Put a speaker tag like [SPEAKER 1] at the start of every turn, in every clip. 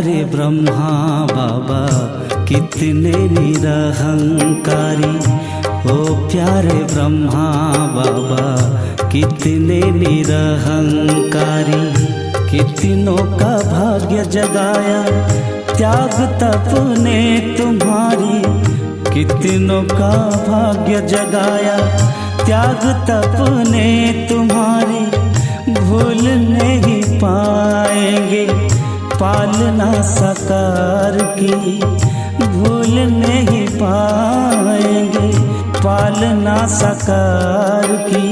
[SPEAKER 1] प्यारे ब्रह्मा बाबा कितने निरहंकारी। ओ प्यारे ब्रह्मा बाबा कितने निरहंकारी। कितनों का भाग्य जगाया त्याग तप ने तुम्हारी। कितनों का भाग्य जगाया त्याग तप ने तुम्हारी। भूल नहीं पाएंगे पालना साकार की। भूल नहीं पाएंगे पालना साकार की।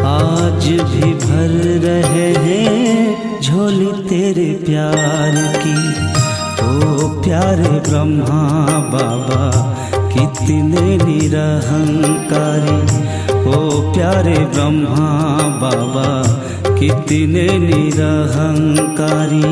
[SPEAKER 1] आज भी भर रहे हैं झोली तेरे प्यार की। ओ प्यारे ब्रह्मा बाबा कितने निरहंकारी। ओ प्यारे ब्रह्मा बाबा कितने निरहंकारी।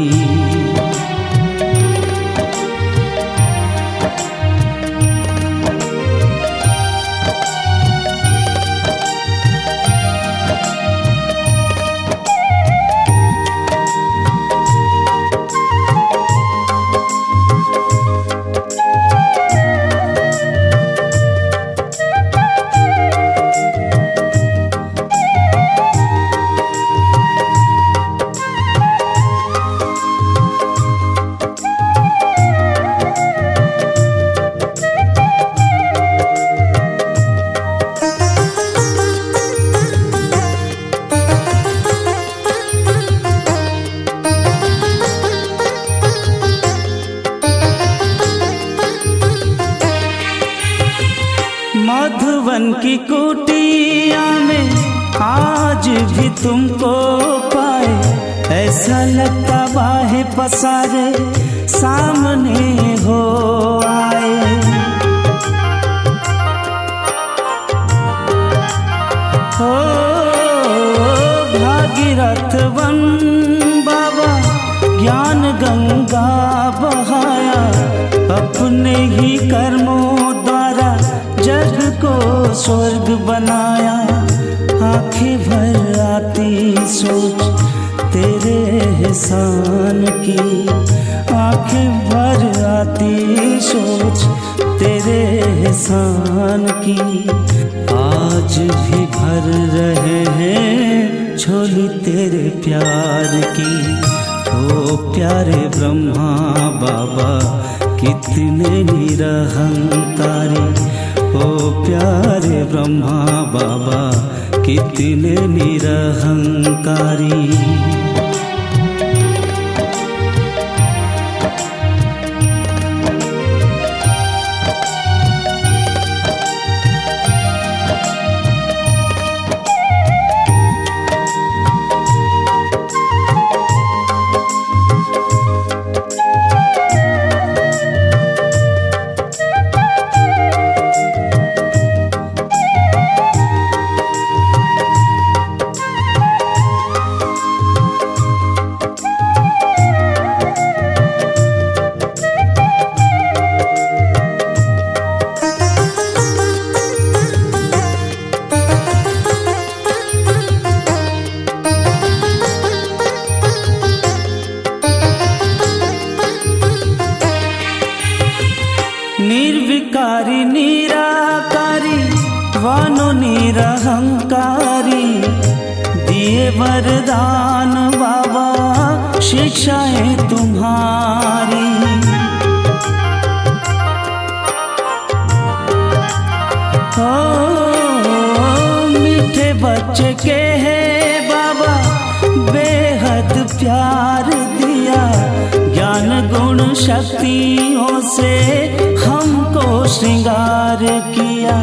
[SPEAKER 1] मधुवन की कुटिया में आज भी तुमको पाए। ऐसा लगता बाहें पसारे सामने हो आए। हो भागीरथ वन बाबा ज्ञान गंगा बहाया। अपने ही कर्मों द्वारा जग को स्वर्ग बनाया। आँखें भर आती सोच तेरे एहसान की। आँखें भर आती सोच तेरे एहसान की। आज भी भर रहे हैं झोली तेरे प्यार की। ओ प्यारे ब्रह्मा बाबा कितने निरहंकारी। ओ प्यारे ब्रह्मा बाबा कितने निरहंकारी। निर्विकारी निराकारी वानो निरहंकारी। दिए वरदान बाबा शिक्षाएं तुम्हारी। ओ मीठे बच्चे के है बाबा बेहद प्यार दिया। ज्ञान गुण शक्तियों से हमको श्रृंगार किया।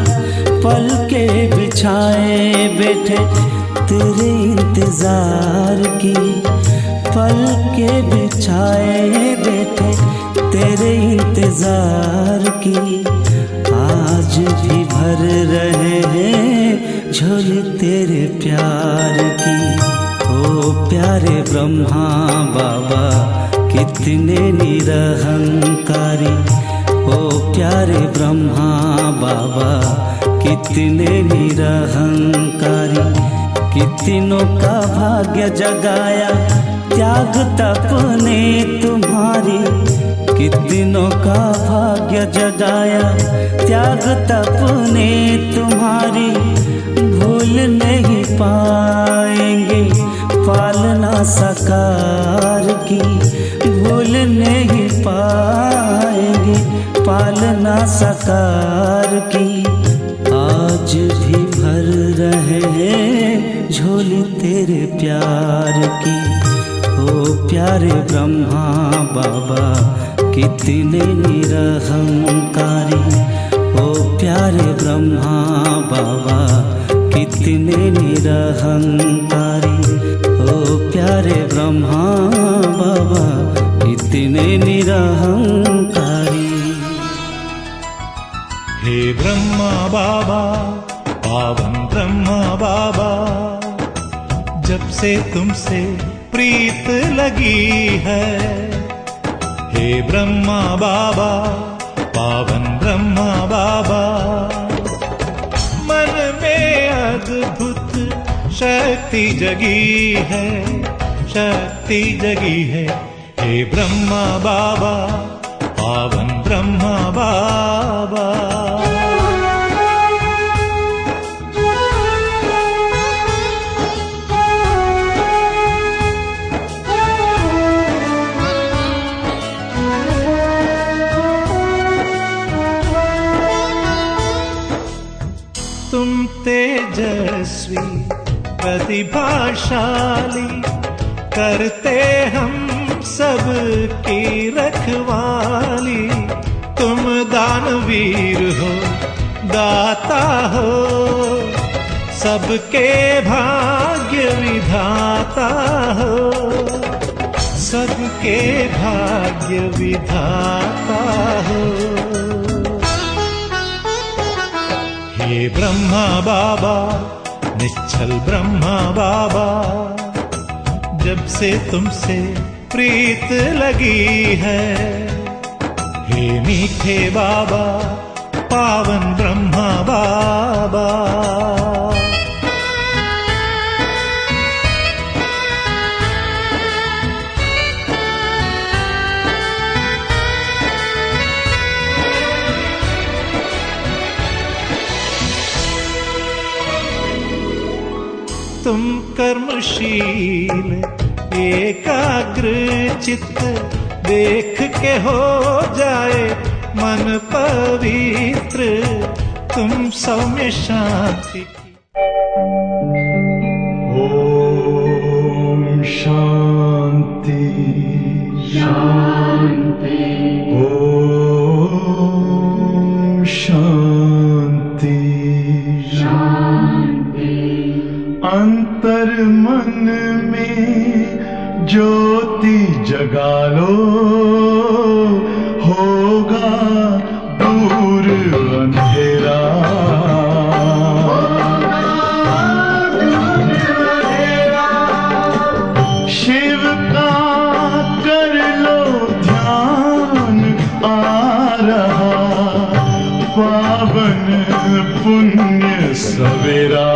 [SPEAKER 1] पल के बिछाए बैठे तेरे इंतजार की। पल के बिछाए बैठे तेरे इंतजार की। आज भी भर रहे हैं झोली तेरे प्यार की। ओ प्यारे ब्रह्मा बाबा कितने निरहंकारी। ओ प्यारे ब्रह्मा बाबा कितने निरहंकारी। कितनों का भाग्य जगाया त्याग तप ने तुम्हारी, कितनों का भाग्य जगाया त्याग तप ने तुम्हारी। भूल नहीं पाएंगे पालना साकार की, भूल नहीं पाएंगे पालना साकार की। आज भी भर रहे हैं झोली तेरे प्यार की। ओ प्यारे ब्रह्मा बाबा कितने निरहंकारी, ओ प्यारे ब्रह्मा बाबा कितने निरहंकारी, ओ प्यारे ब्रह्मा बाबा कितने निरहंकारी।
[SPEAKER 2] हे ब्रह्मा बाबा पावन ब्रह्मा बाबा, जब से तुमसे प्रीत लगी है। हे ब्रह्मा बाबा पावन ब्रह्मा बाबा, मन में अद्भुत शक्ति जगी है, शक्ति जगी है। हे ब्रह्मा बाबा पावन ब्रह्मा बाबा। तुम तेजस्वी प्रतिभाशाली, करते हम सब की रखवाली। तुम दानवीर हो दाता हो, सबके भाग्य विधाता हो, सबके भाग्य विधाता हो। हे ब्रह्मा बाबा निश्चल ब्रह्मा बाबा, जब से तुमसे प्रीत लगी है। हे मीठे बाबा पावन ब्रह्मा बाबा। तुम कर्मशील एकाग्र चित्त, देख के हो जाए मन पवित्र। तुम सौम्य शांति
[SPEAKER 3] ओम शांति शांति, ओम शांति शांति। अंतर मन में ज्योति जगा लो, होगा दूर अंधेरा। शिव का कर लो ध्यान, आ रहा पावन पुण्य सवेरा।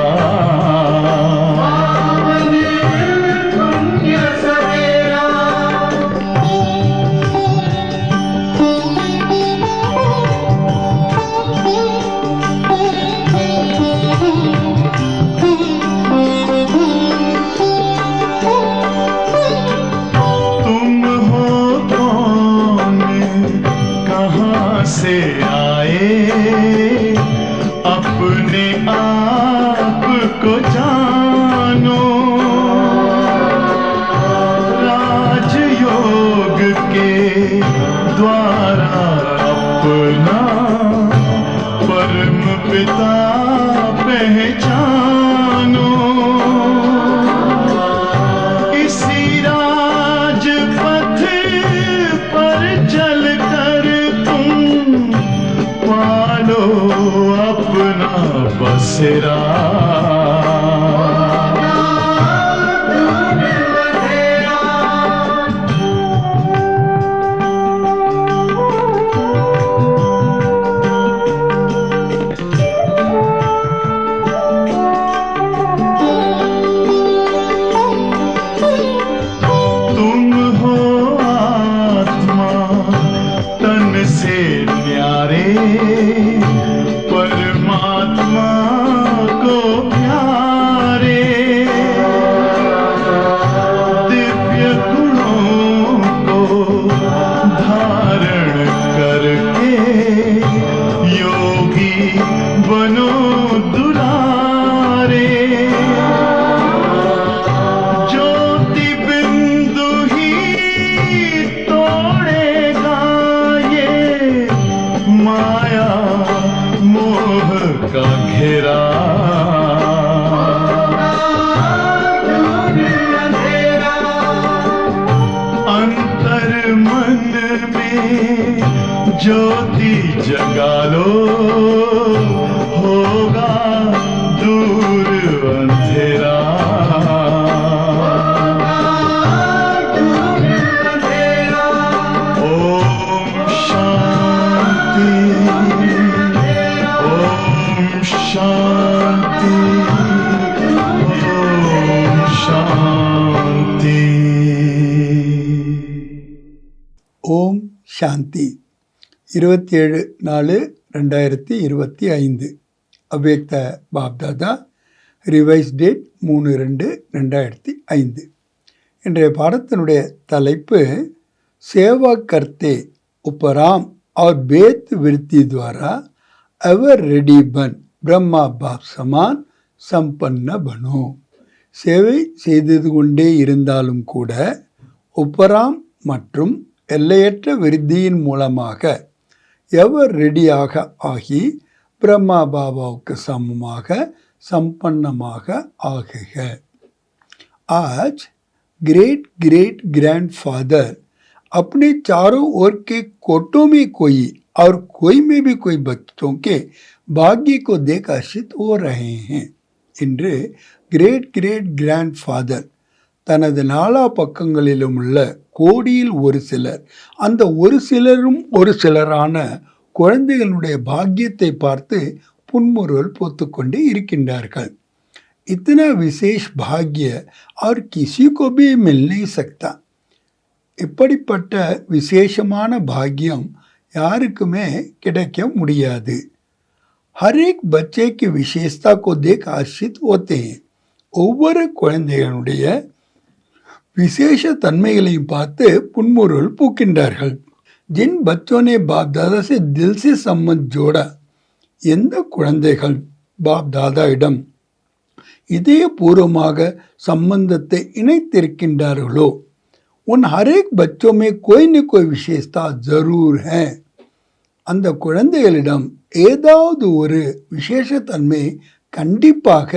[SPEAKER 3] से आए अपने आप को जानो, राजयोग के द्वारा अपना परम पिता पहचानो। इसी राजपथ पर चलकर पालो अपना बसेरा। ज्योति जगा लो, होगा दूर अंधेरा। ओम शांति, ओम शांति, ओम शांति।
[SPEAKER 4] ஓம் சாந்தி. 27/4/2025 அவ்யக்த பாப்தாதா. Revise date 3/2/2005. இன்றைய பாடத்தினுடைய தலைப்பு சேவா கர்த்தே उपराम और बेत वृत्ति द्वारा एवर रेडी बन ब्रह्मा बाप समान संपन्न बनो. சேவை செய்து கொண்டே இருந்தாலும் கூட உப்பராம் மற்றும் எல்லையற்ற விருத்தியின் மூலமாக எவர் ரெடியாக ஆகி பிரம்மா பாபாவுக்கு சமமாக संपन्नமாக ஆகுக. आज ग्रेट ग्रेट ग्रैंडफादर अपने चारों ओर के कोटों में कोई और कोई में भी कोई बच्चों के भाग्य को देख आश्रित हो रहे हैं. இன்று கிரேட் கிரேட் கிராண்ட் ஃபாதர் தனது நாலா பக்கங்களிலும் உள்ள கோடியில் ஒரு சிலர், அந்த ஒரு சிலரும் ஒரு சிலரான குழந்தைகளுடைய பாக்கியத்தை பார்த்து புன்முறுவல் போத்துக்கொண்டே இருக்கின்றார்கள். इतना विशेष भाग्य और किसी को भी मिल नहीं सकता. இப்படிப்பட்ட விசேஷமான பாக்கியம் யாருக்குமே கிடைக்க முடியாது. हर एक बच्चे की विशेषता को देख आश्रित होते हैं. ஒவ்வொரு குழந்தைகளுடைய விசேஷ தன்மைகளையும் பார்த்து புன்முறுவல் பூக்கின்றார்கள். जिन बच्चों ने बाप दादा से दिल से संबंध जोड़ा, எந்த குழந்தைகள் பாப் தாதாவிடம் இதயபூர்வமாக சம்பந்தத்தை இணைத்திருக்கின்றார்களோ, उन हर एक बच्चों में कोई न कोई विशेषता जरूर है. அந்த குழந்தைகளிடம் ஏதாவது ஒரு விசேஷ தன்மை கண்டிப்பாக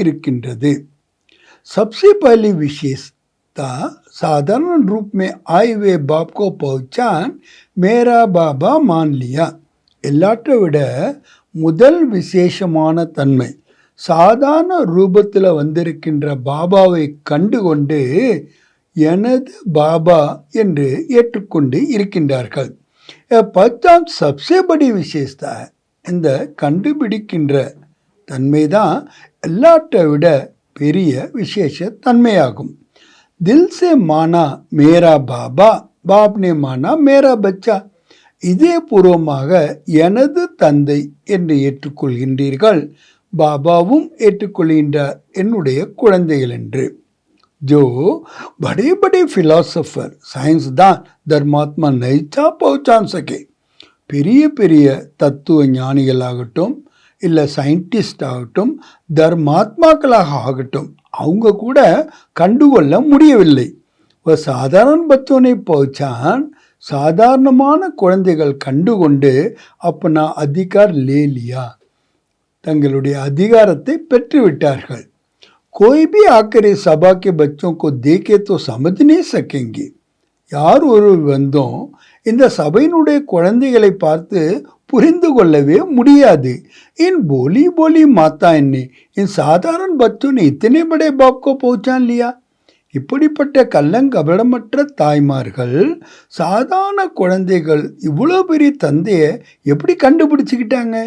[SPEAKER 4] இருக்கின்றது. सबसे पहली विशेषता साधारण रूप में आए हुए बाप को पहचान मेरा बाबा मान लिया. எல்லாற்றை விட முதல் விசேஷமான தன்மை சாதாரண ரூபத்தில் வந்திருக்கின்ற பாபாவை கண்டுகொண்டு எனது பாபா என்று ஏற்றுக்கொண்டு இருக்கின்றார்கள். பச்சான் சப்சே படி விசேஷத்தா. இந்த கண்டுபிடிக்கின்ற தன்மைதான் எல்லாற்றை விட பெரிய விசேஷ தன்மையாகும். தில் சே மானா மேரா பாபா, பாப்னே மானா மேரா பச்சா. இதே பூர்வமாக எனது தந்தை என்று ஏற்றுக்கொள்கின்றீர்கள், பாபாவும் ஏற்றுக்கொள்கின்றார் என்னுடைய குழந்தைகள் என்று. जो बड़े बड़े फिलॉसफर साइंसदान धर्मात्मा नैचा पहुँचान सके. பெரிய பெரிய தத்துவ ஞானிகளாகட்டும், இல்லை சயின்டிஸ்ட் ஆகட்டும், தர்மாத்மாக்களாக ஆகட்டும், அவங்க கூட கண்டுகொள்ள முடியவில்லை. சாதாரண பச்சோனை பहुँचान, சாதாரணமான குழந்தைகள் கண்டுகொண்டு अपना अधिकार ले लिया, தங்களுடைய அதிகாரத்தை பெற்றுவிட்டார்கள். कोई भी आकर इस सभा के बच्चों को देखे तो समझ नहीं सकेंगे. யார் ஒரு வந்தோம் இந்த சபையினுடைய குழந்தைகளை பார்த்து புரிந்து கொள்ளவே முடியாது. इन बोली बोली माताएं ने इन साधारण बच्चों ने इतने बड़े बाप को पहचान लिया. இப்படிப்பட்ட கள்ளங்கபடமற்ற தாய்மார்கள் சாதாரண குழந்தைகள் இவ்வளோ பெரிய தந்தையை எப்படி கண்டுபிடிச்சிக்கிட்டாங்க?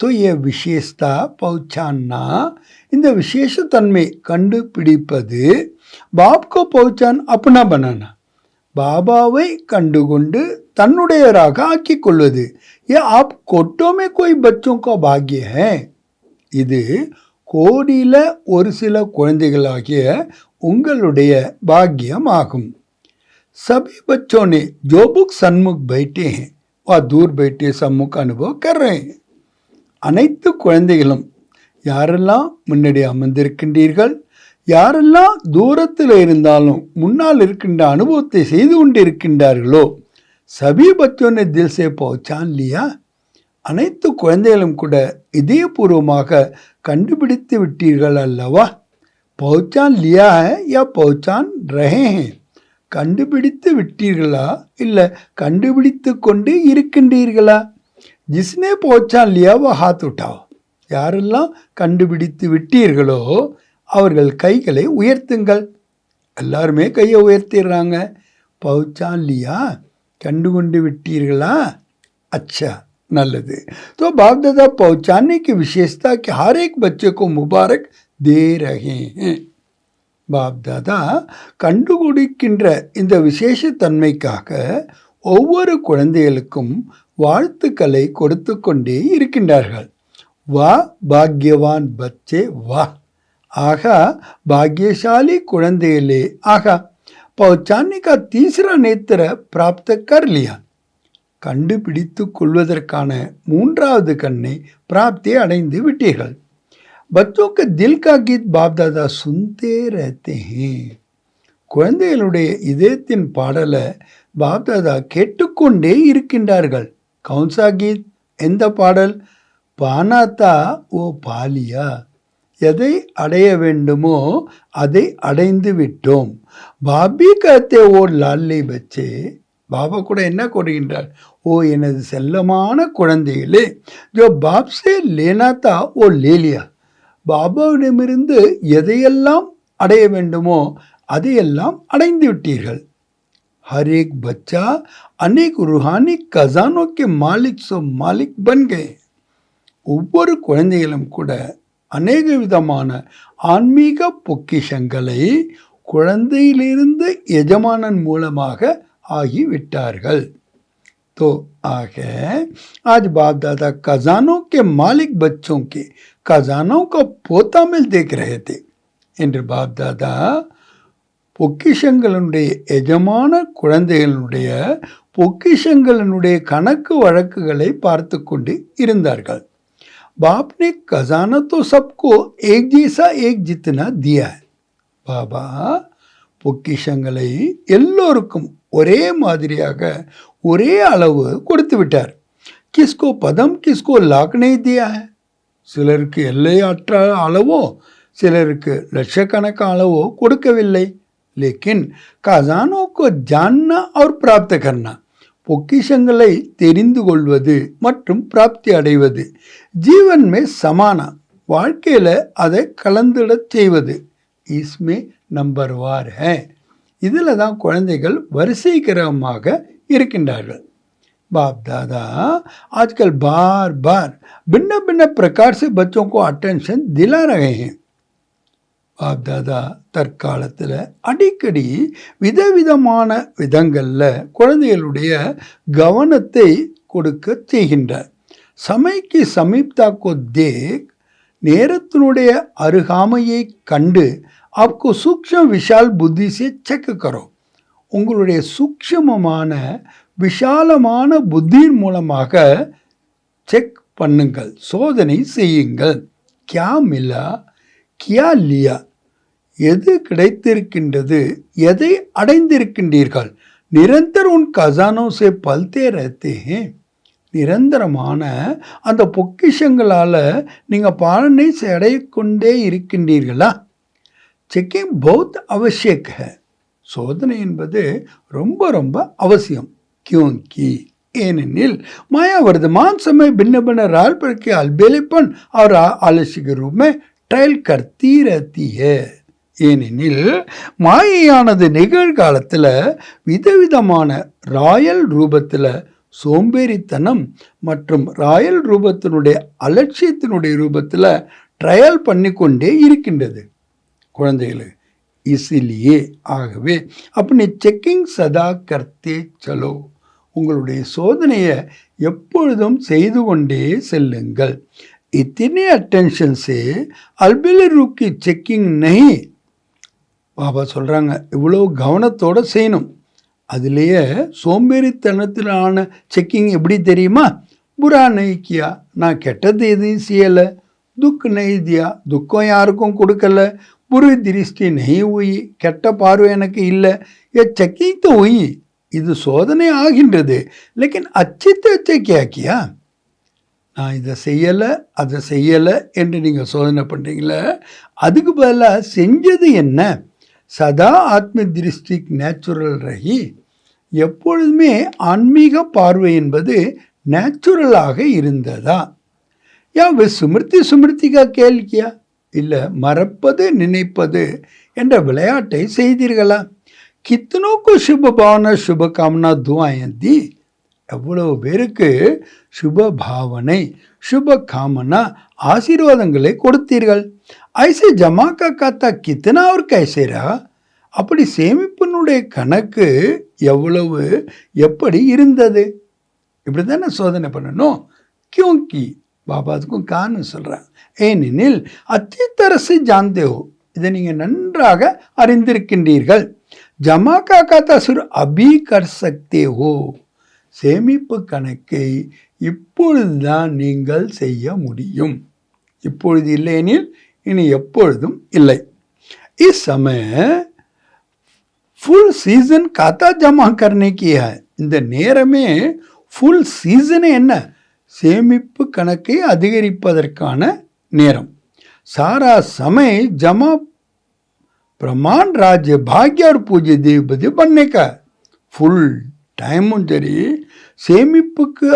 [SPEAKER 4] तो ये विशेषता पहचानना, இந்த விசேஷ தன்மை கண்டுபிடிப்பது, बाप को पहचान अपना बनाना, பாபாவை கண்டுகொண்டு தன்னுடையராக ஆக்கிக் கொள்வது. ये आप कोटों में कोई बच्चों का भाग्य है. இது கோடியில ஒரு சில குழந்தைகளாகிய உங்களுடைய பாக்கியம் ஆகும். सभी बच्चों ने जो बुक सन्मुख बैठे हैं वह दूर बैठे सम्मुख अनुभव कर रहे हैं. அனைத்து குழந்தைகளும் யாரெல்லாம் முன்னாடி அமர்ந்திருக்கின்றீர்கள், யாரெல்லாம் தூரத்தில் இருந்தாலும் முன்னால் இருக்கின்ற அனுபவத்தை செய்து கொண்டிருக்கின்றார்களோ, சபி பச்சோனை தில் சே பஹ்சான் லியா. அனைத்து குழந்தைகளும் கூட இதயபூர்வமாக கண்டுபிடித்து விட்டீர்கள் அல்லவா? பஹ்சான் லியா ஹை யா பஹ்சான் ரஹே ஹை. கண்டுபிடித்து விட்டீர்களா இல்லை கண்டுபிடித்து கொண்டு இருக்கின்றீர்களா? ஜிஸ்னே பஹச்சான் லியா வோ ஹாத் உட்டாவோ. யாரெல்லாம் கண்டுபிடித்து விட்டீர்களோ அவர்கள் கைகளை உயர்த்துங்கள். எல்லாருமே கையை உயர்த்திடுறாங்க. பஹச்சான் லியா, கண்டுகொண்டு விட்டீர்களா? अच्छा, நல்லது. तो बाप दादा पहुँचाने की विशेषता कि हर एक बच्चे को मुबारक दे रहे हैं. பாப் தாதா கண்டுபிடிக்கின்ற இந்த விசேஷ தன்மைக்காக ஒவ்வொரு குழந்தைகளுக்கும் வாழ்த்துக்களை கொடுத்து கொண்டே இருக்கின்றார்கள். வா பாக்யவான் பச்சே வா. ஆகா பாக்யசாலி குழந்தைகளே ஆகா. पहुँचाने का तीसरा नेत्र प्राप्त कर लिया. கண்டுபிடித்து கொள்வதற்கான மூன்றாவது கண்ணை பிராப்தி அடைந்து விட்டீர்கள். बच्चों के दिल का गीत बाप दादा सुनते रहते हैं. குழந்தைகளுடைய இதயத்தின் பாடலை பாப் தாதா கேட்டுக்கொண்டே இருக்கின்றார்கள். கவுன்சா கீத், எந்த பாடல்? பானாத்தா ஓ பாலியா, எதை அடைய வேண்டுமோ அதை அடைந்து விட்டோம். பாபி கத்தே ஓ லாலே பச்சே. பாபா கூட என்ன கூறுகின்றார்? ஓ எனது செல்லமான குழந்தைகளே, ஜோ பாப் சே லேனா தா ஓ லேலியா. பாபாவிடமிருந்து எதையெல்லாம் அடைய வேண்டுமோ அதையெல்லாம் அடைந்து விட்டீர்கள். हर एक बच्चा अनेक रूहानी खजानों के मालिक सो मालिक बन गए. ஒவ்வொரு குழந்தைகளும் கூட அநேக விதமான ஆன்மீக பொக்கிஷங்களை குழந்தையிலிருந்து எஜமானன் மூலமாக ஆகிவிட்டார்கள். तो आग आज बाप दादा खजानों के मालिक बच्चों के खजानों का पोता मिल देख रहे थे. என்று பாப் தாதா பொக்கிஷங்களுடைய எஜமான குழந்தைகளுடைய பொக்கிஷங்களுடைய கணக்கு வழக்குகளை பார்த்து கொண்டு இருந்தார்கள். बाप ने खजाना तो सबको एक जैसा एक जितना दिया है. பாபா பொக்கிஷங்களை எல்லோருக்கும் ஒரே மாதிரியாக ஒரே அளவு கொடுத்து விட்டார். கிஸ்கோ பதம் கிஸ்கோ லாக் நஹீ தியா ஹை. சிலருக்கு எல்லையற்ற அளவோ சிலருக்கு லட்சக்கணக்கான அளவோ கொடுக்கவில்லை. लेकिन खजानों को जानना और प्राप्त करना, பொக்கிஷங்களை தெரிந்து கொள்வது மற்றும் பிராப்தி அடைவது, ஜீவன் மே சமானா, வாழ்க்கையில் அதை கலந்துடச் செய்வது, இஸ்மே நம்பர் வார் ஹே. இதில் தான் குழந்தைகள் வரிசைக்கிரமமாக இருக்கின்றார்கள். बाप दादा आजकल बार बार भिन्न भिन्न प्रकार से बच्चों को अटेंशन दिला रहे हैं. பாப் தாதா தற்காலத்தில் அடிக்கடி விதவிதமான விதங்களில் குழந்தைகளுடைய கவனத்தை கொடுக்க செய்கின்றார். சமயக்கு சமீப்தாக்கோ தேக், நேரத்தினுடைய அருகாமையை கண்டு आपको सूक्ष्म विशाल बुद्धि से चेक करो. உங்களுடைய சூக்ஷ்மமான விஷாலமான புத்தியின் மூலமாக செக் பண்ணுங்கள், சோதனை செய்யுங்கள். क्या मिला क्या लिया, எது கிடைத்திருக்கின்றது, எதை அடைந்திருக்கின்றீர்கள். நிரந்தர் உன் கசானோ சே பல்தே ரஹதே ஹே. நிரந்தரமான அந்த பொக்கிஷங்களால் நீங்கள் பாலனை அடைய கொண்டே இருக்கின்றீர்களா? செக்கிங் பௌத் அவசியக் ஹை. சோதனை என்பது ரொம்ப ரொம்ப அவசியம். क्योंकि ஏனெனில் माया वर्तमान समय भिन्न भिन्न राल पर के अलबेलेपन और आलस्य के रूप में ट्रायल करती रहती है. ஏனெனில் மாயையானது நிகழ்காலத்தில் விதவிதமான ராயல் ரூபத்தில் சோம்பேறித்தனம் மற்றும் ராயல் ரூபத்தினுடைய அலட்சியத்தினுடைய ரூபத்தில் ட்ரையல் பண்ணி கொண்டே இருக்கின்றது குழந்தைகளுக்கு. இசிலியே ஆகவே அப்படி செக்கிங் சதா கர்த்தே சலோ, உங்களுடைய சோதனையை எப்பொழுதும் செய்து கொண்டே செல்லுங்கள். इतने अटेंशन से अलबेले रूप की चेकिंग नहीं. பாபா சொல்கிறாங்க இவ்வளோ கவனத்தோடு செய்யணும். அதுலேயே சோம்பேறித்தனத்திலான செக்கிங் எப்படி தெரியுமா? புரா நைக்கியா, நான் கெட்டது எதையும் செய்யலை. துக் நெய்தியா, துக்கம் யாருக்கும் கொடுக்கல. புரு திருஷ்டி நெய் ஊயி, கெட்ட பார்வை எனக்கு இல்லை. ஏ செக்கிங் தான் ஊயி, இது சோதனை ஆகின்றது. லேக்கின் அச்சித்து அச்சைக்கியாக்கியா, நான் இதை செய்யலை அதை செய்யலை என்று நீங்கள் சோதனை பண்ணுறீங்களே, அதுக்கு பதிலாக செஞ்சது என்ன, சதா ஆத்ம திருஷ்டிக் நேச்சுரல் ரஹி. எப்பொழுதுமே ஆன்மீக பார்வை என்பது நேச்சுரலாக இருந்ததா? யா ஸ்மிருதி ஸ்மிருதிகா கேள்வியா, இல்லை மறப்பது நினைப்பது என்ற விளையாட்டை செய்தீர்களா? கித்தனோக்கு சுப பாவனா சுப காமனா துவாயன் தி. எவ்வளவு பேருக்கு சுப பாவனை சுப காமனா ஆசீர்வாதங்களை கொடுத்தீர்கள். ஐசே ஜமாக்கா காத்தா கித்தனா ஒரு கைசேரா. அப்படி சேமிப்பினுடைய கணக்கு எவ்வளவு எப்படி இருந்தது? இப்படி தானே சோதனை பண்ணணும். கியோங்கி பாபா அதுக்கும் காரணம் சொல்கிறாங்க. ஏனெனில் அத்தித்தரசு ஜாந்தேவோ, இதை நீங்கள் நன்றாக அறிந்திருக்கின்றீர்கள். ஜமாக்கா காத்தா சுர் அபி கர் சக்தே ஹோ. சேமிப்பு கணக்கை இப்பொழுதுதான் நீங்கள் செய்ய முடியும். இப்பொழுது இல்லையெனில் இனி எப்பொழுதும் இல்லை. இஸ் சமய ஃபுல் சீசன் காத்தா ஜமா கர்னே கி ஹை. இந்த நேரமே ஃபுல் சீசனே என்ன? சேமிப்பு கணக்கை அதிகரிப்பதற்கான நேரம். சாரா சமய ஜமா பிரமாण राज्य भाग्य और पूज्य देवपति बनने का. ஃபுல் டைமும் சரி சேமிப்புக்கு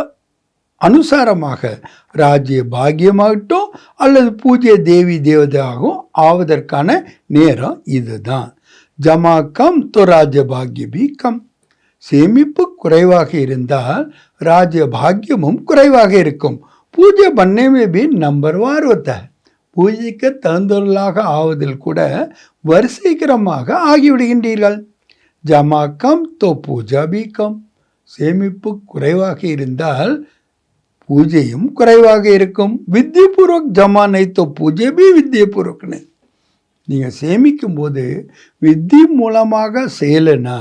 [SPEAKER 4] அனுசாரமாக ராஜ்ய பாக்கியமாகட்டும் அல்லது பூஜ்ய தேவி தேவதையாகவும் ஆவதற்கான நேரம் இதுதான். ஜமா கம் தோ ராஜ்ய பாக்கிய பி கம். சேமிப்பு குறைவாக இருந்தால் ராஜ்ய பாக்கியமும் குறைவாக இருக்கும். பூஜை பண்ணவே பி நம்பர்வார் होता है. பூஜைக்கு தகுந்தவர்களாக ஆவதில் கூட வரிசைக்கிரமாக ஆகிவிடுகின்றீர்கள். ஜமா கம் தோ பூஜா பி கம். சேமிப்பு குறைவாக இருந்தால் பூஜையும் குறைவாக இருக்கும். வித்தியபூர்வக் ஜமா நை தோ பூஜை பி வித்தியபூர்வக்னு. நீங்கள் சேமிக்கும் போது வித்தி மூலமாக செய்யலைன்னா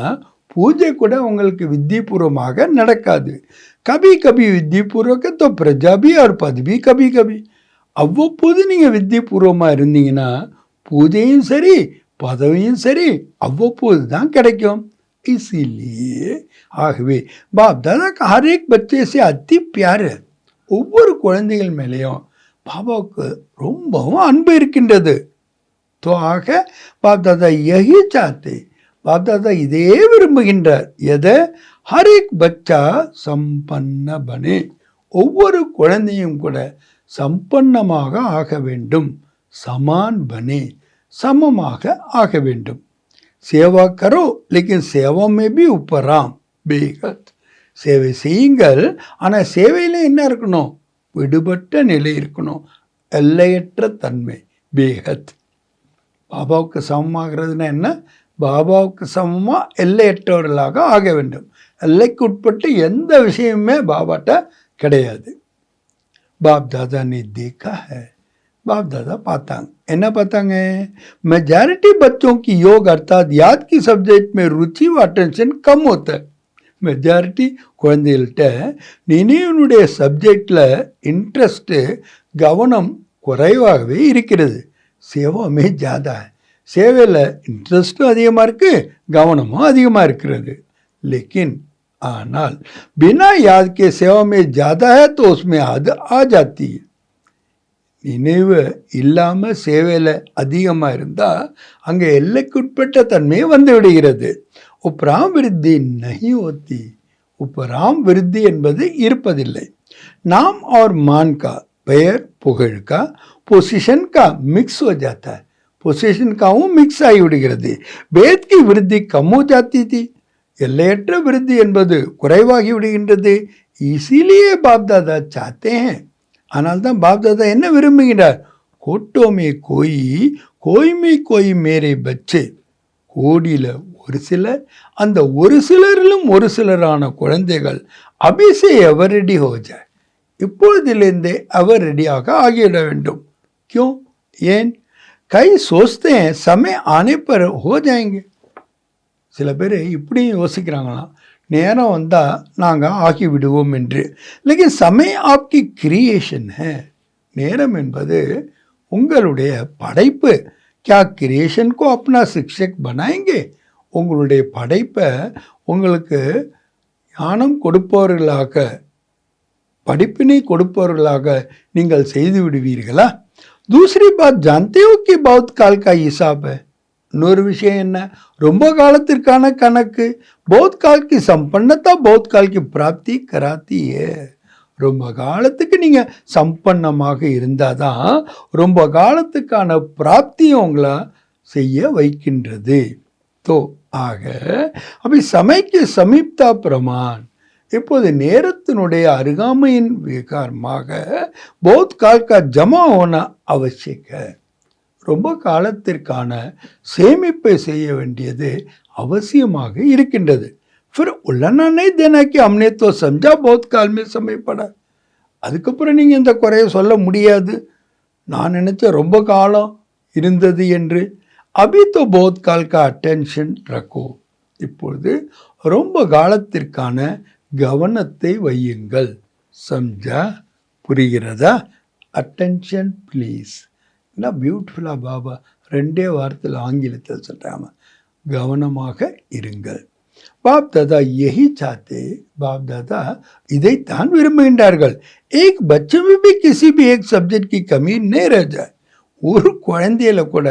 [SPEAKER 4] பூஜை கூட உங்களுக்கு வித்தியபூர்வமாக நடக்காது. கபி கபி வித்தியபூர்வக தோ பிரஜா பி और पद भी कभी कभी. அவ்வப்போது நீங்கள் வித்தியபூர்வமாக இருந்தீங்கன்னா பூஜையும் சரி பதவியும் சரி அவ்வப்போது தான் கிடைக்கும். இசிலியே ஆகவே பாப் தாதா ஹர் ஏக் பச்சே சே அத்தி பியார். ஒவ்வொரு குழந்தைகள் மேலேயும் பாபாவுக்கு ரொம்பவும் அன்பு இருக்கின்றது. தோ ஆக பாப் தாதா யஹி சாத்தே. பாப் தாதா இதே விரும்புகின்றார். எதை? ஹர் ஏக் பச்சா சம்பன்ன பனே. ஒவ்வொரு குழந்தையும் கூட சம்பன்னமாக ஆக வேண்டும். சமான் பனே, சமமாக ஆக வேண்டும். சேவா கரோ லேக்கின் சேவா மே பி உப்பராம் பேகத். சேவை செய்யுங்கள், ஆனால் சேவையில் என்ன இருக்கணும்? விடுபட்ட நிலை இருக்கணும். எல்லையற்ற தன்மை பேகத். பாபாவுக்கு சமமாகிறதுனா என்ன? பாபாவுக்கு சமமாக எல்லையற்றவர்களாக ஆக வேண்டும். எல்லைக்கு உட்பட்டு எந்த விஷயமுமே பாபாட்ட கிடையாது. बाप दादा ने देखा है. बाप दादा பார்த்தாங்க. என்ன பார்த்தாங்க? मेजॉरिटी बच्चों की योग अर्थात याद की सब्जेक्ट में रुचि व अटेंशन कम होता है. மெஜாரிட்டி குழந்தைகள்கிட்ட நினைவுனுடைய சப்ஜெக்டில் இன்ட்ரெஸ்ட்டு கவனம் குறைவாகவே இருக்கிறது. சேவாமே ஜாதா. சேவையில் இன்ட்ரெஸ்ட்டும் அதிகமாக இருக்குது, கவனமும் அதிகமாக இருக்கிறது. लेकिन ஆனால் बिना याद के सेवा में ज़्यादा है तो उसमें आद आ जाती है. நினைவு இல்லாமல் சேவையில் அதிகமாக இருந்தால் அங்கே எல்லைக்குட்பட்ட தன்மையை வந்து விடுகிறது. உப்ராம் விருத்தி நஹி होती. உப்ராம் விருத்தி என்பது இருப்பதில்லை. நாம் और मान का பெயர் புகழ் का பொசிஷன் का मिक्स हो जाता है. பொசிஷன் காவும் மிக்ஸ் ஆகிவிடுகிறது. வேத் की விருத்தி कम हो जाती थी. எல்லையற்ற விருத்தி என்பது குறைவாகி விடுகின்றது. இசிலியே பாப்தாதா சாத்தே हैं. ஆனால் தான் பாப்தாதா என்ன விரும்புகிறார்? கோட்டோமே கோய்மே கோய் மேரே பச்சே. கோடியில் ஒரு சிலர், அந்த ஒரு சிலரிலும் ஒரு சிலரான குழந்தைகள் அபிஷே எவர் ரெடி ஹோஜா. இப்பொழுதிலிருந்தே அவர் ரெடியாக ஆகிவிட வேண்டும். क्यों? ஏன்? கை சோஸ்தே சமய ஆனே பர் ஹோ ஜாயேங்கே. சில பேர் இப்படியும் யோசிக்கிறாங்களாம், நேரம் வந்தால் நாங்கள் ஆக்கி விடுவோம் என்று. லேக்கின் சமய ஆப்கி கிரியேஷன் ஹே. நேரம் என்பது உங்களுடைய படைப்பு. क्या क्रिएशन को अपना शिक्षक बनाएंगे? உங்களுடைய படைப்பை உங்களுக்கு ஞானம் கொடுப்பவர்களாக, படிப்பினை கொடுப்பவர்களாக நீங்கள் செய்து விடுவீர்களா? दूसरी बात जानते हो कि बहुत काल का हिसाब है. இன்னொரு விஷயம் என்ன, ரொம்ப காலத்திற்கான கணக்கு. बहुत काल की संपन्नता बहुत काल की प्राप्ति कराती है. ரொம்ப காலத்துக்கு நீங்கள் சம்பன்னமாக இருந்தால் தான் ரொம்ப காலத்துக்கான பிராப்தியும் உங்களை செய்ய வைக்கின்றது. தோ ஆக அப்படி சமைக்கு சமீப்தா பிரமான், இப்போது நேரத்தினுடைய அருகாமையின் விகாரமாக बहुत काल का जमा होना आवश्यक है. ரொம்ப காலத்திற்கான சேமிப்பை செய்ய வேண்டியது அவசியமாக இருக்கின்றது. फिर उल्लना नहीं देना कि हमने तो समझा बहुत काल में समय पड़ा. அதுக்கப்புறம் நீங்கள் இந்த குறைய சொல்ல முடியாது, நான் நினச்ச ரொம்ப காலம் இருந்தது என்று. अभी तो बहुत काल का अटेंशन रखो. இப்பொழுது ரொம்ப காலத்திற்கான கவனத்தை வையுங்கள். சம்ஜா, புரிகிறதா? Attention please. என்ன பியூட்டிஃபுல்லாக பாபா 2 வாரத்தில் ஆங்கிலத்தில் சொல்கிறாங்க, கவனமாக இருங்கள். பாப் தாதா यही चाहते, பாப் தாதா இதைத்தான் விரும்புகின்றார்கள். एक बच्चे में भी किसी भी एक सब्जेक्ट की कमी नहीं रह जाए. ஒரு குழந்தையில கூட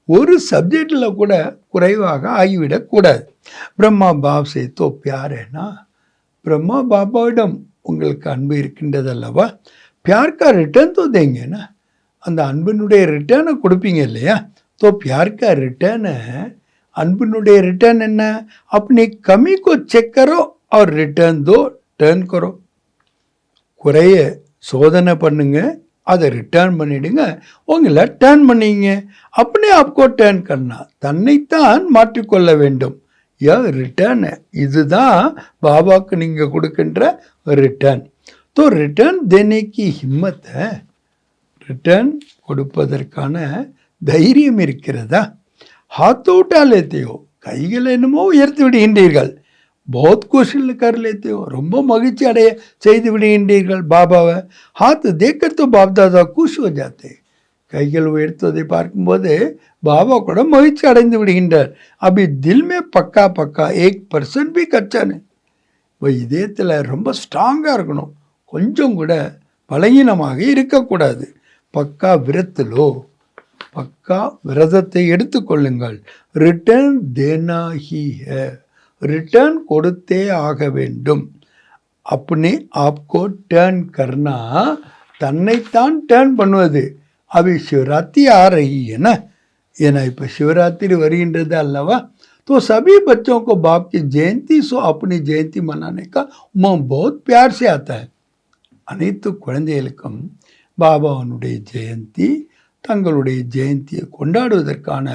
[SPEAKER 4] ஒரு சப்ஜெக்டில் கூட குறைவாக ஆகிவிடக்கூடாது. பிரம்மா பாப் சே தோ பியார் ஹேனா, பிரம்மா பாபாவிடம் உங்களுக்கு அன்பு இருக்கின்றது அல்லவா. பியார் கா ரிட்டர்ன் தோ தேங்கேனா, அந்த அன்பினுடைய ரிட்டர்னை கொடுப்பீங்க இல்லையா. தோ பியார் கா ரிட்டர்ன், அன்பினுடைய ரிட்டர்ன் என்ன, अपनी कमी को चेक करो और रिटर्न दो, टर्न करो. குறைய சோதனை பண்ணுங்க, அதை ரிட்டர்ன் பண்ணிடுங்க, உங்களை டர்ன் பண்ணிங்க. अपने आपको टर्न करना, தன்னைத்தான் மாற்றிக்கொள்ள வேண்டும். ரிட்டர்ன், இதுதான் பாபாவுக்கு நீங்கள் கொடுக்கின்ற ரிட்டர்ன். तो रिटर्न देने की हिम्मत है, ரிட்டர்ன் கொடுப்பதற்கான தைரியம் இருக்கிறதா. हाथ उठा लेते हो, கைகள் என்னமோ உயர்த்தி விடுகின்றீர்கள். बहुत कुशल कर लेते हो, ரொம்ப மகிழ்ச்சி அடைய செய்து விடுகின்றீர்கள் பாபாவை. हाथ देखकर तो बाप दादा खुश हो जाते. கைகள் உயர்த்துவதை பார்க்கும்போது பாபா கூட மகிழ்ச்சி அடைந்து விடுகின்றார். அப்படி தில் மே பக்கா பக்கா 1% भी கச்சா नहीं. இதயத்தில் ரொம்ப ஸ்ட்ராங்காக இருக்கணும், கொஞ்சம் கூட பலகீனமாக இருக்கக்கூடாது. பக்கா விரத்திலோ, பக்கா விரதத்தை எடுத்துக்கொள்ளுங்கள். Return Dena he hey, return கொடுத்தே ஆக வேண்டும். अपने आपको टर्न करना, தன்னைத்தான் டர்ன் பண்ணுவது. अभी शिवरात्रि आ रही है ना, ஏன்னா இப்போ சிவராத்திரி வருகின்றது அல்லவா. तो सभी बच्चों को बाप की जयंती सो अपनी जयंती मनाने का मन बहुत प्यार से आता है. அனைத்து குழந்தைகளுக்கும் பாபாவனுடைய ஜெயந்தி, தங்களுடைய ஜெயந்தியை கொண்டாடுவதற்கான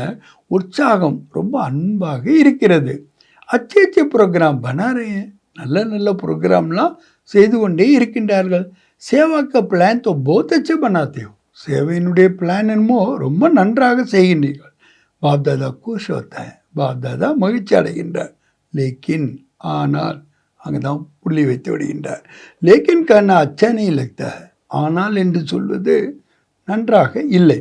[SPEAKER 4] உற்சாகம் ரொம்ப அன்பாக இருக்கிறது. अच्छे अच्छे प्रोग्राम बना रहे हैं, நல்ல நல்ல ப்ரோக்ராம்லாம் செய்து கொண்டே இருக்கின்றார்கள். சேவா का प्लान तो बहुत अच्छे बनाते हो, சேவையினுடைய பிளான் என்னமோ ரொம்ப நன்றாக செய்கின்றீர்கள். பாப் தாதா खुश होता है, பாப் தாதா மகிழ்ச்சி அடைகின்றார். லேக்கின், ஆனால், அங்கே தான் புள்ளி வைத்து விடுகின்றார். லேக்கின் கண்ணா அச்சா नहीं लगता है, ஆனால் என்று சொல்வது நன்றாக இல்லை.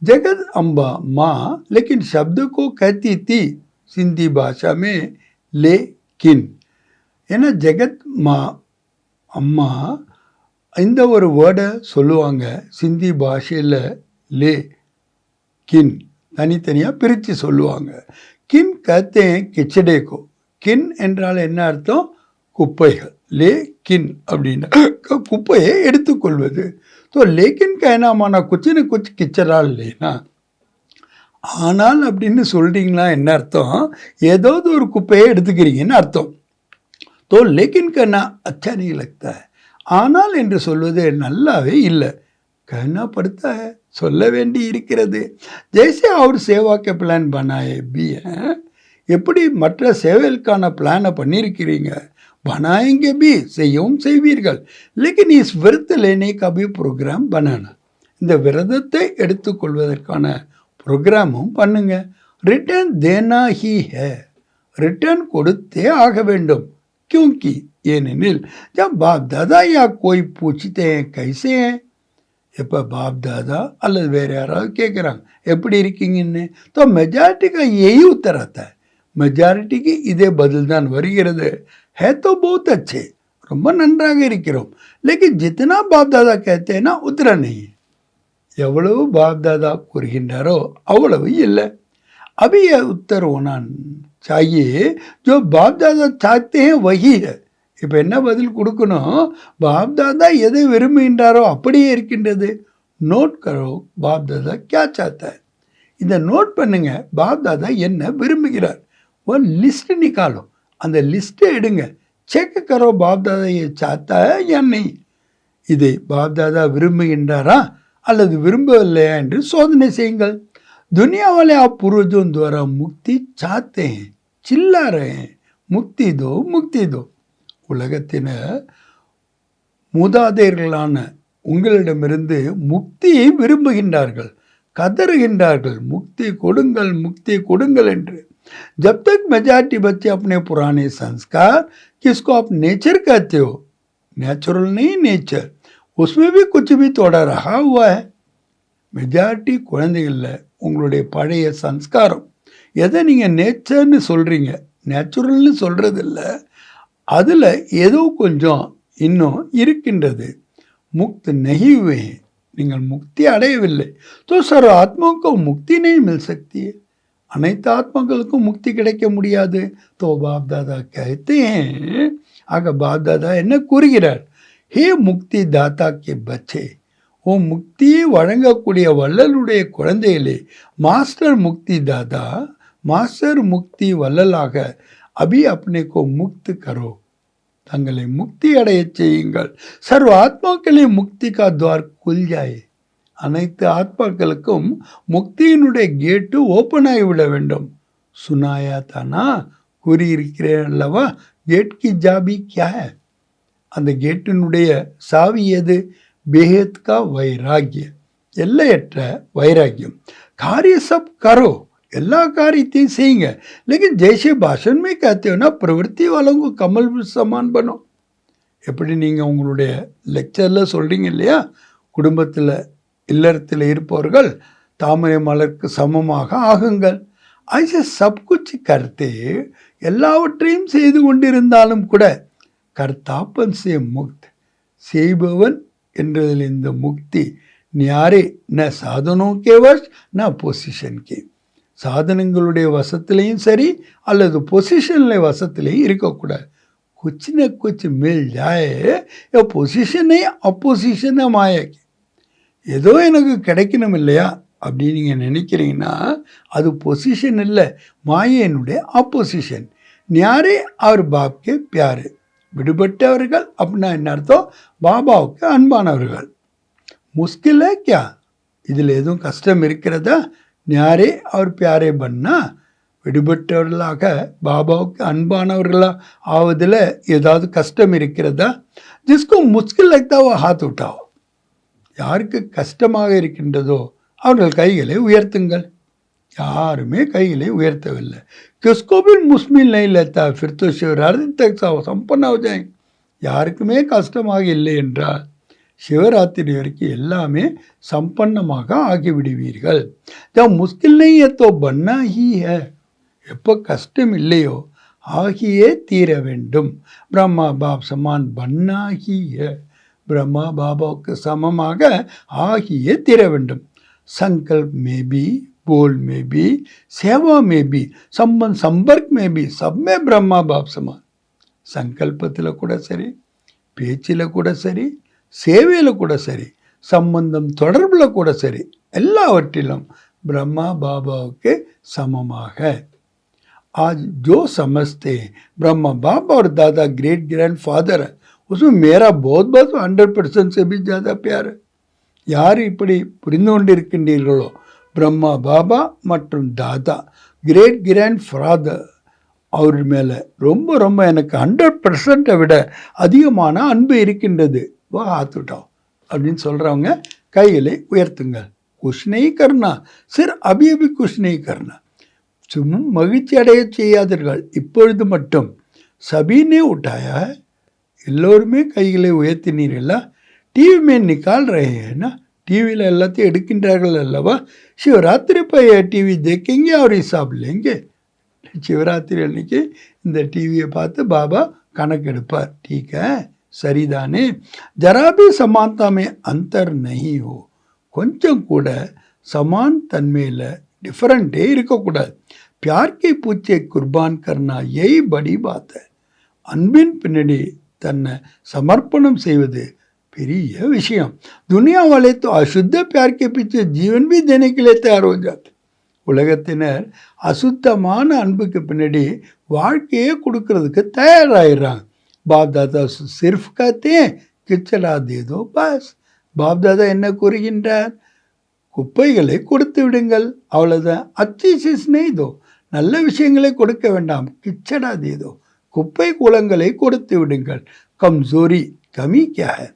[SPEAKER 4] ஜெகத் அம்பா மா லேக்கின் शब्द को कहती थी सिंधी भाषा में लेकिन. ஏன்னா ஜெகத் மா அம்மா இந்த ஒரு வேர்டை சொல்லுவாங்க சிந்தி பாஷையில். லே கின் தனித்தனியாக பிரித்து சொல்லுவாங்க. கின் கத்தே கிச்சடேக்கோ, கின் என்றால் என்ன அர்த்தம், குப்பைகள். லே கின் அப்படின்னா குப்பையை எடுத்துக்கொள்வது. ஸோ லேக்கின் கைனாமானா குச்சின்னு குச்சி கிச்சரால் இல்லைனா, ஆனால் அப்படின்னு சொல்கிறீங்களா என்ன அர்த்தம், ஏதாவது ஒரு குப்பையை எடுத்துக்கிறீங்கன்னு அர்த்தம். தோ லேக்கின் கண்ணா அச்சா நீ லக்தா, ஆனால் என்று சொல்வது நல்லாவே இல்லை. कहना पड़ता है, சொல்ல வேண்டி இருக்கிறது. ஜெய்சே அவர் சேவாக்க பிளான் பனாயே பி, எப்படி மற்ற சேவைகளுக்கான பிளானை பண்ணியிருக்கிறீங்க, பனாயங்க பி செய்யவும் செய்வீர்கள். லேக்கின் இஸ் விரத் லேனே கபி ப்ரோக்ராம் பனானா, இந்த விரதத்தை எடுத்துக்கொள்வதற்கான ப்ரோக்ராமும் பண்ணுங்க. Return Dena he hey, return கொடுத்தே ஆக வேண்டும். क्योंकि ஏனெனில் जब बाप दादा या कोई पूछते हैं कैसे हैं, எப்போ பாப் தாதா அல்லது வேறு யாராவது கேட்குறாங்க எப்படி இருக்கீங்கன்னு, तो मेजॉरिटी का यही उत्तर आता है, மெஜாரிட்டிக்கு இதே பதில் தான் வருகிறது. है तो बहुत अच्छे, ரொம்ப நன்றாக இருக்கிறோம். लेकिन जितना बाप दादा कहते हैं ना उतना नहीं. எவ்வளவு பாப் தாதா கூறுகின்றாரோ அவ்வளவு இல்லை. अभी यह उत्तर होना चाहिए जो बाप दादा चाहते हैं वही है. இப்போ என்ன பதில் கொடுக்கணும்? பாப் தாதா எதை விரும்புகின்றாரோ அப்படியே இருக்கின்றது. நோட் கரோ பாப் தாதா क्या चाहता है. இதை நோட் பண்ணுங்க. பாப் தாதா என்ன விரும்புகிறார். ஒரு லிஸ்ட் நிக்காலோ, அந்த லிஸ்ட்டை எடுங்க. செக் கரோ பாப் தாதா ये चाहता है या नहीं. இதை பாப் தாதா விரும்புகின்றாரா அல்லது விரும்பவில்லையா என்று சோதனை செய்யுங்கள். दुनिया वाले आप पूर्वजों द्वारा मुक्ति चाहते हैं, चिल्ला रहे हैं, मुक्ति दो मुक्ति दो. உலகத்தின மூதாதையர்களான உங்களிடமிருந்து முக்தியை விரும்புகின்றார்கள், கதறுகின்றார்கள், முக்தி கொடுங்கள் முக்தி கொடுங்கள் என்று. जब तक मेजॉरिटी बच्चे अपने पुराने संस्कार किसको आप नेचर कहते हो, नेचुरल नहीं नेचर, उसमें भी कुछ भी थोड़ा रहा हुआ है. மெஜாரிட்டி குழந்தைகளில் உங்களுடைய பழைய சன்ஸ்காரம் எதை நீங்கள் நேச்சர்னு சொல்கிறீங்க, நேச்சுரல்னு சொல்கிறதில்ல, அதில் ஏதோ கொஞ்சம் இன்னும் இருக்கின்றது. முக்த் நஹி हुए हैं, நீங்கள் முக்தி அடையவில்லை. तो सर्व आत्माओं को मुक्ति नहीं मिल सकती है, அனைத்து ஆத்மாக்களுக்கும் முக்தி கிடைக்க முடியாது. तो बाप दादा कहते हैं, ஆக பாப் தாதா என்ன கூறுகிறார்? ஹே முக்தி தாத்தா கே பச்சே, ஓ முக்தியை வழங்கக்கூடிய வள்ளலுடைய குழந்தைகளே, மாஸ்டர் முக்தி தாதா, மாஸ்டர் முக்தி வள்ளலாக அபி अपने को मुक्त करो, தங்களை முக்தி அடைய செய்யுங்கள். சர்வ ஆத்மாக்களே முக்தி கா துவார் குல் ஜாயே, அனைத்து ஆத்மாக்களுக்கும் முக்தியினுடைய கேட்டு ஓப்பன் ஆகிவிட வேண்டும். சுனாயா தானா, கூறியிருக்கிறேன் அல்லவா, கேட் கி ஜாபி கியா ஹை, அந்த கேட்டினுடைய சாவி எது? बेहद का वैराग्य, எல்லையற்ற வைராக்கியம். कार्य सब करो, எல்லா காரியத்தையும் செய்யுங்க. लेकिन जैसे भाषण में कहते हो ना, प्रवृत्ति वालों को कमल समान बनो. எப்படி நீங்கள் உங்களுடைய லெக்சரில் சொல்கிறீங்க இல்லையா, குடும்பத்தில் இல்லறத்தில் இருப்பவர்கள் தாமரை மலருக்கு சமமாக ஆகுங்கள். ஐசே சப் குச் கர்த்தே, எல்லாவற்றையும் செய்து கொண்டிருந்தாலும் கூட கர்த்தாப்பன் சே முக்த், செய்பவன் என்றதில் இந்த முக்தி न्यारे न साधनों के वश न பொசிஷன் கே, சாதனங்களுடைய வசத்திலையும் சரி அல்லது பொசிஷனில் வசத்திலையும் இருக்கக்கூடாது. कुछ न कुछ मिल जाए, या பொசிஷன் அப்பொசிஷனை மாயாக்கி, ஏதோ எனக்கு கிடைக்கணும் இல்லையா அப்படின்னு நீங்கள் நினைக்கிறீங்கன்னா அது பொசிஷன் இல்லை, மாயனுடைய அப்பொசிஷன். न्यारे और बाप के प्यारे, விடுபட்டவர்கள் அப்படின்னா என்ன அர்த்தம்? பாபாவுக்கு அன்பானவர்கள். முஸ்கில் கியா, இதில் எதுவும் கஷ்டம் இருக்கிறதா? न्यारे और प्यारे பண்ணா விடுபட்டவர்களாக பாபாவுக்கு அன்பானவர்களாக ஆவதில் ஏதாவது கஷ்டம் இருக்கிறதா? ஜிஸ்கோ முஸ்கில் லக்தா வோ ஹாத் உட்டாவோ, யாருக்கு கஷ்டமாக இருக்கின்றதோ அவர்கள் கைகளை உயர்த்துங்கள். யாருமே கைகளை உயர்த்தவில்லை. किसको भी मुश्किल नहीं लेता, फिर तो शिवरात्रि तक संपन्न हो जाएंगे. யாருக்குமே கஷ்டமாக இல்லை என்றால் சிவராத்திரி வரைக்கும் எல்லாமே சம்பன்னமாக ஆகிவிடுவீர்கள். जब मुश्किल नहीं है तो बनना ही है, எப்போ கஷ்டம் இல்லையோ ஆகியே தீர வேண்டும். பிரம்மா பாப் சமான் பன்னா ஹி ஹை, பிரம்மா பாபாவுக்கு சமமாக ஆகியே தீர வேண்டும். संकल्प में भी, बोल में भी, सेवा में भी, संबंध संपर्क में भी, सब में ब्रह्मा बाप समान. சங்கல்பத்தில் கூட சரி, பேச்சில் கூட சரி, சேவையில் கூட சரி, சம்பந்தம் தொடர்பில் கூட சரி, எல்லாவற்றிலும் பிரம்மா பாபாவுக்கு சமமாக. आज जो समझते हैं ब्रह्मा बाप और दादा ग्रेट ग्रैंड फादर है, उसमें मेरा बहुत 100% से भी ज़्यादा प्यार है. யார் இப்படி புரிந்து கொண்டிருக்கின்றீர்களோ, பிரம்மா பாபா மற்றும் தாதா கிரேட் கிராண்ட் ஃபாதர் அவர் மேலே ரொம்ப ரொம்ப எனக்கு 100% விட அதிகமான அன்பு இருக்கின்றது. வா ஆத்துட்டோம் அப்படின்னு சொல்கிறவங்க கைகளை உயர்த்துங்கள். குஷ் நஹி கர்னா, சிர் அபி அபி குஷ் நஹி கர்னா, சும்மா மகிழ்ச்சி அடைய செய்யாதீர்கள், இப்பொழுது மட்டும். சபீனே உட்டாயா, எல்லோருமே கைகளை உயர்த்தினீர்களா? டிவி மே நிக்கால் ரஹேனா, டிவியில் எல்லாத்தையும் எடுக்கின்றார்கள் அல்லவா? சிவராத்திரி போய் டிவி தேக்கேங்க और हिसाब लेंगे. சிவராத்திரி அன்னைக்கு இந்த டிவியை பார்த்து பாபா கணக்கெடுப்பார். ठीक है, சரிதானே? जरा भी समानता में अंतर नहीं हो, கொஞ்சம் கூட சமான் தன்மையில் டிஃபரெண்ட்டே இருக்கக்கூடாது. பியார்க்கை பூச்சை குர்பான் கர்னா यही बड़ी बात है. அன்பின் பின்னாடி தன்னை சமர்ப்பணம் செய்வது பெரிய விஷயம். दुनिया वाले तो अशुद्ध प्यार के पीछे जीवन भी देने के लिए तैयार हो जाते. உலகத்தினர் அசுத்தமான அன்புக்கு பின்னாடி வாழ்க்கையே கொடுக்கறதுக்கு தயாராகிடுறாங்க. பாப் தாதா சிர்ஃப் कहते हैं கிச்சடா தேதோ பஸ். பாப் தாதா என்ன கூறுகின்றார்? குப்பைகளை கொடுத்து விடுங்கள், அவ்வளோதான். அச்சி சீஸ் நெய்தோ, நல்ல விஷயங்களை கொடுக்க வேண்டாம். கிச்சடா தேதோ, குப்பை கூலங்களை கொடுத்து விடுங்கள். கம்சோரி கமி கியா है?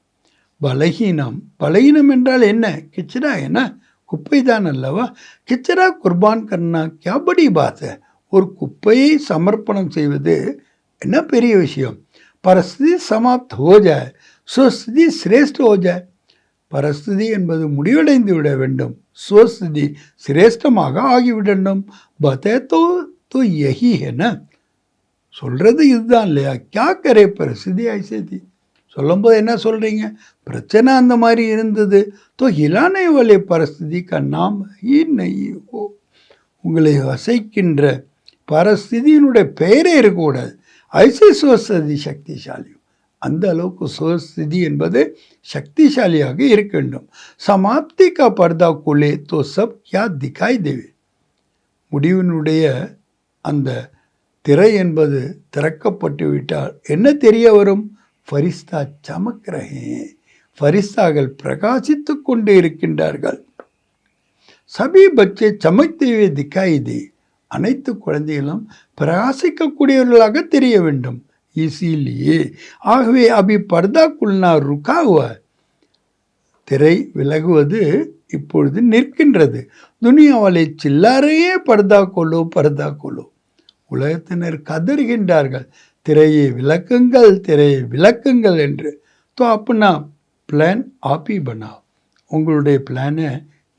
[SPEAKER 4] பலகீனம். பலகீனம் என்றால் என்ன? கிச்சடா என்ன? குப்பை தான் அல்லவா? கிச்சடா குர்பான் கர்னா கியா படி பாத் है? ஒரு குப்பையை சமர்ப்பணம் செய்வது என்ன பெரிய விஷயம்? பரஸ்தி சமாப்த் ஹோ ஜாய், சுஸ்தி சிரேஷ்ட ஹோ ஜாய். பரஸ்திதி என்பது முடிவடைந்து விட வேண்டும், சுவஸ்திதி சிரேஷ்டமாக ஆகிவிடணும். பதே தோ யஹி ஹே ந, சொல்கிறது இதுதான் இல்லையா? கியா கரே பரஸ்திதி ஐசேதி. சொல்லும்போது என்ன சொல்கிறீங்க? பிரச்சனை அந்த மாதிரி இருந்தது. தோ ஹிலானே வாலே பரஸ்திதி கா நாம் ஹி நஹி ஹோ. உங்களை வசைக்கின்ற பரஸ்திதியினுடைய பெயரே இருக்கக்கூடாது. ஐசே சுவஸ்தி சக்திசாலி, அந்த அளவுக்கு சுவஸ்திதி என்பது சக்திசாலியாக இருக்க வேண்டும். சமாப்தி கா பர்தா குலே தோ சப் யா திகாய் தேவே. முடிவினுடைய அந்த திரை என்பது திறக்கப்பட்டு விட்டால் என்ன தெரிய வரும்? ஃபரிஸ்தா சமக் ரஹே, ஃபரிஸ்தாக்கள் பிரகாசித்து கொண்டு இருக்கின்றார்கள். சபி பச்சே சமக்தேவே திகாய் தே. அனைத்து குழந்தைகளும் பிரகாசிக்கக்கூடியவர்களாக தெரிய வேண்டும். இசிலியே ஆகவே அபி பர்தா குல்னா ருக்கா ஹுவா, திரை விலகுவது இப்பொழுது நிற்கின்றது. துனியாவாலே சில்லாரையே பர்தா கொலோ பர்தா கொலோ. உலகத்தினர் கதறுகின்றார்கள், திரையை விளக்குங்கள், திரையை விளக்குங்கள் என்று. தோ அப்பனா பிளான் ஆப்பி பனாவ், உங்களுடைய பிளானை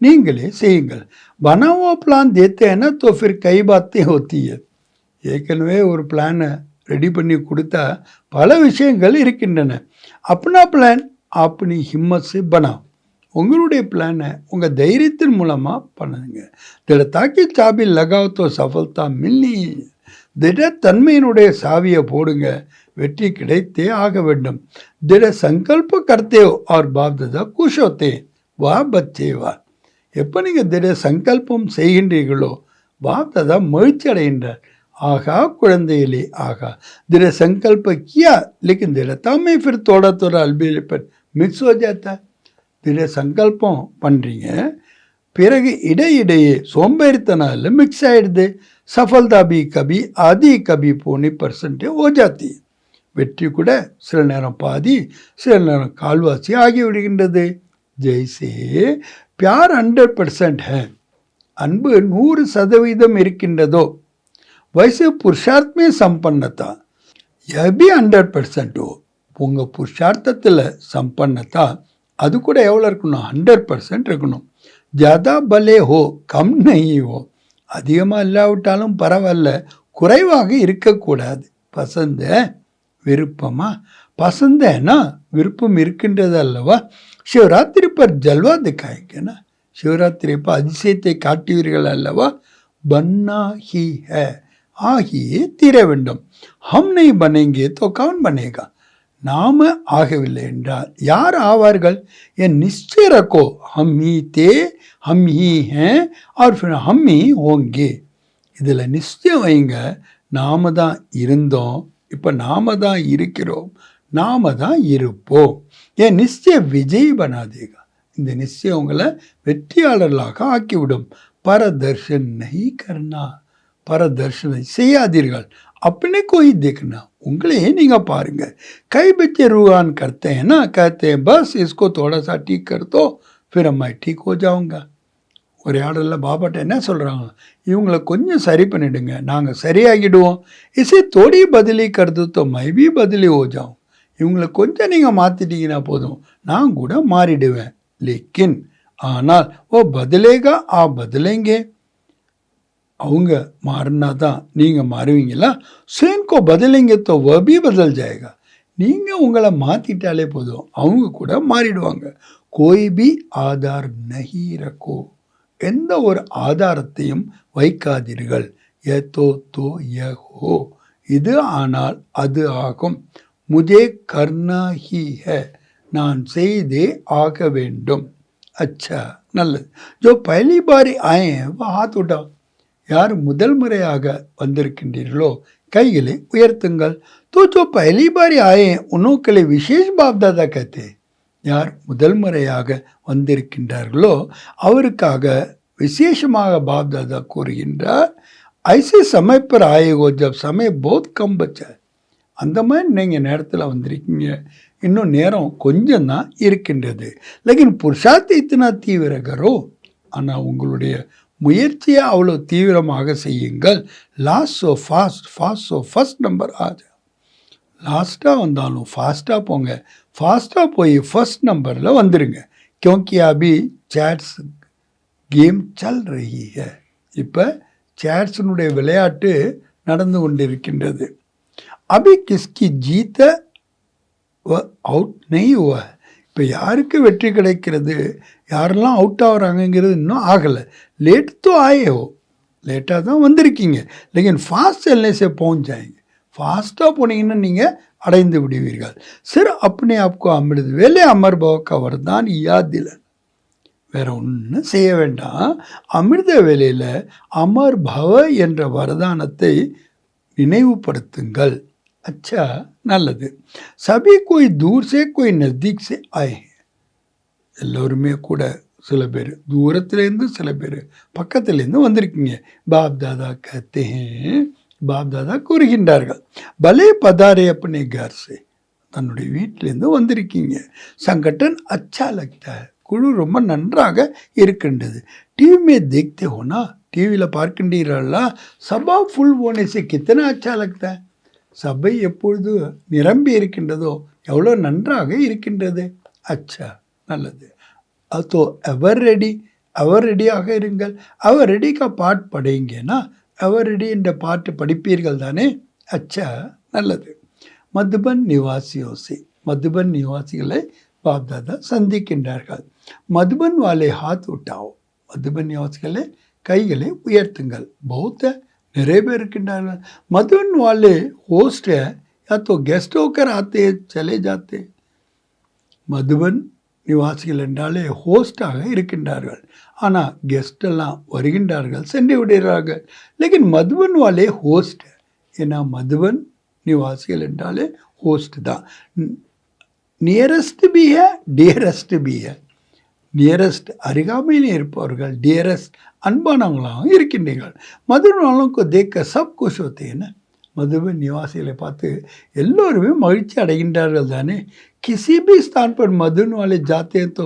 [SPEAKER 4] நீங்களே செய்யுங்கள். பனாவோ பிளான் தேத்தேன்னா தோ ஃபிர் கை பாத்தே ஹோத்தி है. ஏற்கனவே ஒரு பிளானை ரெடி பண்ணி கொடுத்தா பல விஷயங்கள் இருக்கின்றன. அப்பனா பிளான் அப்படி ஹிம்மத் சே பனாவ், உங்களுடைய பிளானை உங்கள் தைரியத்தின் மூலமாக பண்ணுங்க. திடத்தாக்கி சாபி லகாவ் தோ சஃபல்தா மில்னி. திட தன்மையினுடைய சாவியை போடுங்க, வெற்றி கிடைத்தே ஆக வேண்டும். திட சங்கல்ப கர்த்தேவ் ஆர் பாப் தாதா குஷ் ஹோத்தே வா பச்சே வா. எப்போ நீங்கள் திட சங்கல்பம் செய்கின்றீர்களோ பாப் தாதா மகிழ்ச்சி அடைகின்றார். ஆகா குழந்தைகளே ஆகா, திட சங்கல்ப கியா लेकिन दृढ़ता में फिर थोड़ा थोड़ा अलबेले पर मिक्स हो जाता है. திட சங்கல்பம் பண்ணுறீங்க, பிறகு இடையிடையே சோம்பேறித்தனால மிக்ஸ் ஆகிடுது. சஃபல்தா பி கபி ஆதி கபி போனி பர்சன்டே ஓ ஜாத்தி. வெற்றி கூட சில நேரம் பாதி, சில நேரம் கால்வாசி ஆகிவிடுகின்றது. ஜெய்சே प्यार 100% है, அன்பு 100% இருக்கின்றதோ, वैसे पुरुषार्थ में संपन्नता यह भी 100% हो. உங்கள் புருஷார்த்தத்தில் சம்பன்னதா அது கூட எவ்வளோ இருக்கணும்? 100% இருக்கணும். ஜாதா பலே ஹோ கம் நஹி ஹோ, அதிகமாக இல்லாவிட்டாலும் பரவாயில்ல, குறைவாக இருக்கக்கூடாது. பசந்த விருப்பமா? பசந்தேனா விருப்பம் இருக்கின்றது அல்லவா? சிவராத்திரி பர் ஜல்வா திக்காய்க்கனா, சிவராத்திரி இப்போ அதிசயத்தை காட்டுவீர்கள் அல்லவா? பன்னா ஹி ஹே, ஆகியே தீர வேண்டும். ஹம் நஹி பனேங்கே தோ கவுன் பனேகா. நாம ஆகவில்லை என்றால் யார் ஆவார்கள்? என் நிச்சய ரக்கோ, ஹம் ஹி தே ஹம் ஹி ஹே ஆர் ஃபிர் ஹம் ஹி ஹோங்கே. இதில் நிச்சயம் வைங்க, நாம தான் இருந்தோம், இப்போ நாம தான் இருக்கிறோம், நாம தான் இருப்போம். என் நிச்சய விஜய் பனாதேகா, இந்த நிச்சயம் உங்களை வெற்றியாளர்களாக ஆக்கிவிடும். பரதர்ஷன் நஹி கர்னா, பரதர்ஷனை செய்யாதீர்கள். अपने को ही देखना, उंगले नहीं पाएंगे. कई बच्चे रूहान करते हैं ना, कहते हैं बस इसको थोड़ा सा ठीक कर दो फिर मैं ठीक हो जाऊंगा. ஒரு ஆடலில் பாபாட்ட என்ன சொல்கிறாங்க? இவங்களை கொஞ்சம் சரி பண்ணிடுங்க, நாங்கள் சரியாகிடுவோம். இசை தோடி பதிலி கருதுத்தோ மைபி பதிலி ஓஜாவும். இவங்களை கொஞ்சம் நீங்கள் மாற்றிட்டீங்கன்னா போதும், நான் கூட மாறிடுவேன். லேக்கின் ஆனால் ஓ பதிலேகா ஆ பதிலேங்கே, அவங்க மாறினா தான் நீங்கள் மாறுவீங்களா? சேன்கோ பதிலேங்க தோ வபி பதில் ஜாயேகா. நீங்கள் உங்களை மாற்றிட்டாலே போதும், அவங்க கூட மாறிடுவாங்க. கோய் பி ஆதார் நஹி ரக்கோ, எந்த ஒரு ஆதாரத்தையும் வைக்காதீர்கள். ஏதோ தோ யஹோ, இது ஆனால் அது ஆகும். முஜே கர்னா ஹி ஹை, நான் செய்தே ஆக வேண்டும். अच्छा, நல்லது. जो पहली बार आए हैं वो हाथ उठाओ. யார் முதல் முறையாக வந்திருக்கின்றீர்களோ கைகளை உயர்த்துங்கள். तो जो पहली बार आए हैं उनके लिए विशेष बाप दादा कहते हैं. யார் முதல் முறையாக வந்திருக்கின்றார்களோ அவருக்காக விசேஷமாக பாப் தாதா கூறுகின்றார், ஐसे समय पर आए हो जब समय बहुत कम बचा है. அந்த மாதிரி நீங்கள் நேரத்தில் வந்திருக்கீங்க, இன்னும் நேரம் கொஞ்சம் தான் இருக்கின்றது. लेकिन पुरुषार्थ इतना तीव्र करो, ஆனால் உங்களுடைய முயற்சியை அவ்வளோ தீவிரமாக செய்யுங்கள். Last so fast, fast so first number ஆஜா. லாஸ்ட்டாக வந்தாலும் ஃபாஸ்ட்டாக போங்க, ஃபாஸ்ட்டாக போய் ஃபர்ஸ்ட் நம்பரில் வந்துடுங்க. क्योंकि अभी चैट्स கேம் சல் ரஹி है. இப்போ சேட்ஸினுடைய விளையாட்டு நடந்து கொண்டிருக்கின்றது. अभी किसकी जीत அவுட் நெய் हुआ है. இப்போ யாருக்கு வெற்றி கிடைக்கிறது, யாரெல்லாம் அவுட் ஆகுறாங்கங்கிறது இன்னும் ஆகலை. लेट तो आए हो, லேட்டாக தான் வந்திருக்கீங்க. लेकिन फास्ट चलने से पहुंच जाएंगे. फास्टाக போனீங்கன்னா நீங்கள் அடைந்து விடுவீர்கள். सिर्फ अपने आप को अमृत वेले अमर भव का वरदान याद दिलाना. வேற ஒன்றும் செய்ய வேண்டாம். அமிர்த வேலையில் அமர் பவ என்ற வரதானத்தை நினைவுபடுத்துங்கள். अच्छा, நல்லது. सभी कोई दूर से कोई नज़दीक से आए हैं. எல்லோருமே கூட சில பேர் தூரத்துலேருந்து, சில பேர் பக்கத்துலேருந்து வந்திருக்கீங்க. பாப் தாதா कहते हैं, பாப் தாதா கூறுகின்றார்கள், பலே பதாரே अपने घर से, தன்னுடைய வீட்டிலேருந்து வந்திருக்கீங்க. சங்கட்டன் अच्छा लगता है, குழு ரொம்ப நன்றாக இருக்கின்றது. டிவி மே தேக்தே ஹோனா, டிவியில் பார்க்கின்றீர்களா, சபா ஃபுல் होने से कितना अच्छा लगता है. சபை எப்பொழுது நிரம்பி இருக்கின்றதோ எவ்வளோ நன்றாக இருக்கின்றது. அச்சா, நல்லது. அதோ எவர் ரெடி, அவர் ரெடியாக இருங்கள். அவர் ரெடிக்கா பாட்டு படைங்கன்னா அவர் ரெடி என்ற பாட்டு படிப்பீர்கள் தானே. அச்சா, நல்லது. மதுபன் நிவாசியோசி, மதுபன் நிவாசிகளை பாப் தாதா சந்திக்கின்றார்கள். மதுபன் வாலே ஹாத் உட்டாவோ, மதுபன் நிவாசிகளை கைகளை உயர்த்துங்கள். பௌத்த நிறைய பேர் இருக்கின்றார்கள். मधुबन वाले होस्ट है या तो गेस्ट होकर आते चले जाते. மதுபன் நிவாசிகள் என்றாலே ஹோஸ்டாக இருக்கின்றார்கள், ஆனால் கெஸ்ட் எல்லாம் வருகின்றார்கள், சென்று விடுகிறார்கள். लेकिन மதுபன் वाले होस्ट है, ஏன்னா மதுபன் நிவாசிகள் என்றாலே ஹோஸ்ட் தான். நியரஸ்ட் பி है, டியரஸ்ட் பி है. நியரஸ்ட் அருகாமையில் இருப்பவர்கள், டியரஸ்ட் அன்பானவங்களாகவும் இருக்கின்றீர்கள். மதுபனுக்கு தேக்க சப் குஷ் होते மதுபன் நிவாசிகளை பார்த்து எல்லோருமே மகிழ்ச்சி அடைகின்றார்கள் தானே. கிசி பி ஸ்தான் பர் மதுபன் வாலே ஜாத்தே तो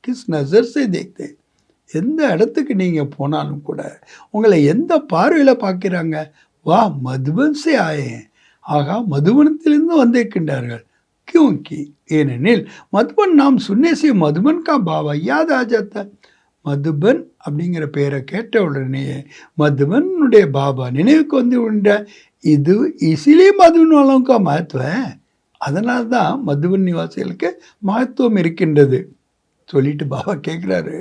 [SPEAKER 4] கிஸ் நசர் से देखते. எந்த இடத்துக்கு நீங்கள் போனாலும் கூட உங்களை எந்த பார்வையில் பார்க்குறாங்க. வா மதுபன் से आए हैं, ஆகா மதுபனத்திலிருந்து வந்திருக்கின்றார்கள். क्योंकि ஏனெனில் மதுபன் நாம் சுன்னேசி மதுபன் கா பாவா யாத் ஆ ஜாத்தா. மதுபன் அப்படிங்கிற பேரை கேட்ட உடனே மதுபனுடைய பாபா நினைவுக்கு வந்து விட. இது இசிலே மதுபன் கா மகத்துவம், அதனால தான் மதுபன் நிவாசிகளுக்கு மகத்துவம் இருக்கின்றது. சொல்லிட்டு பாபா கேட்குறாரு,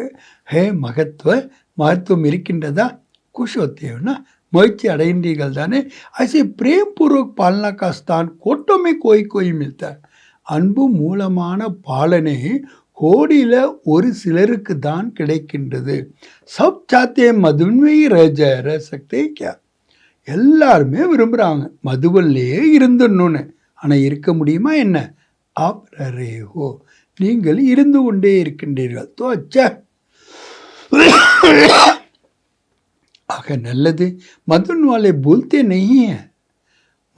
[SPEAKER 4] ஹே மகத்துவம் இருக்கின்றதா, குஷ் होते மகிழ்ச்சி அடைகின்றீர்கள் தானே. ஐசே பிரேம் பூர்வக் பாலனா கா ஸ்தான் கோட்டோ மே கோய் மில்தா. அன்பு மூலமான பாலனை கோடியில் ஒரு சிலருக்கு தான் கிடைக்கின்றது. சப் சாத்தே மதுன்மை ரஜ சக்தே கியா, எல்லாருமே விரும்புகிறாங்க மதுவல்லையே இருந்துடணும்னு. ஆனால் இருக்க முடியுமா என்ன? ஆப் ரே ஹோ, நீங்கள் இருந்து கொண்டே இருக்கின்றீர்கள். தோ அச்சா, ஆக நல்லது. மதுன் வாலே பூல்தே நஹீ ஹை.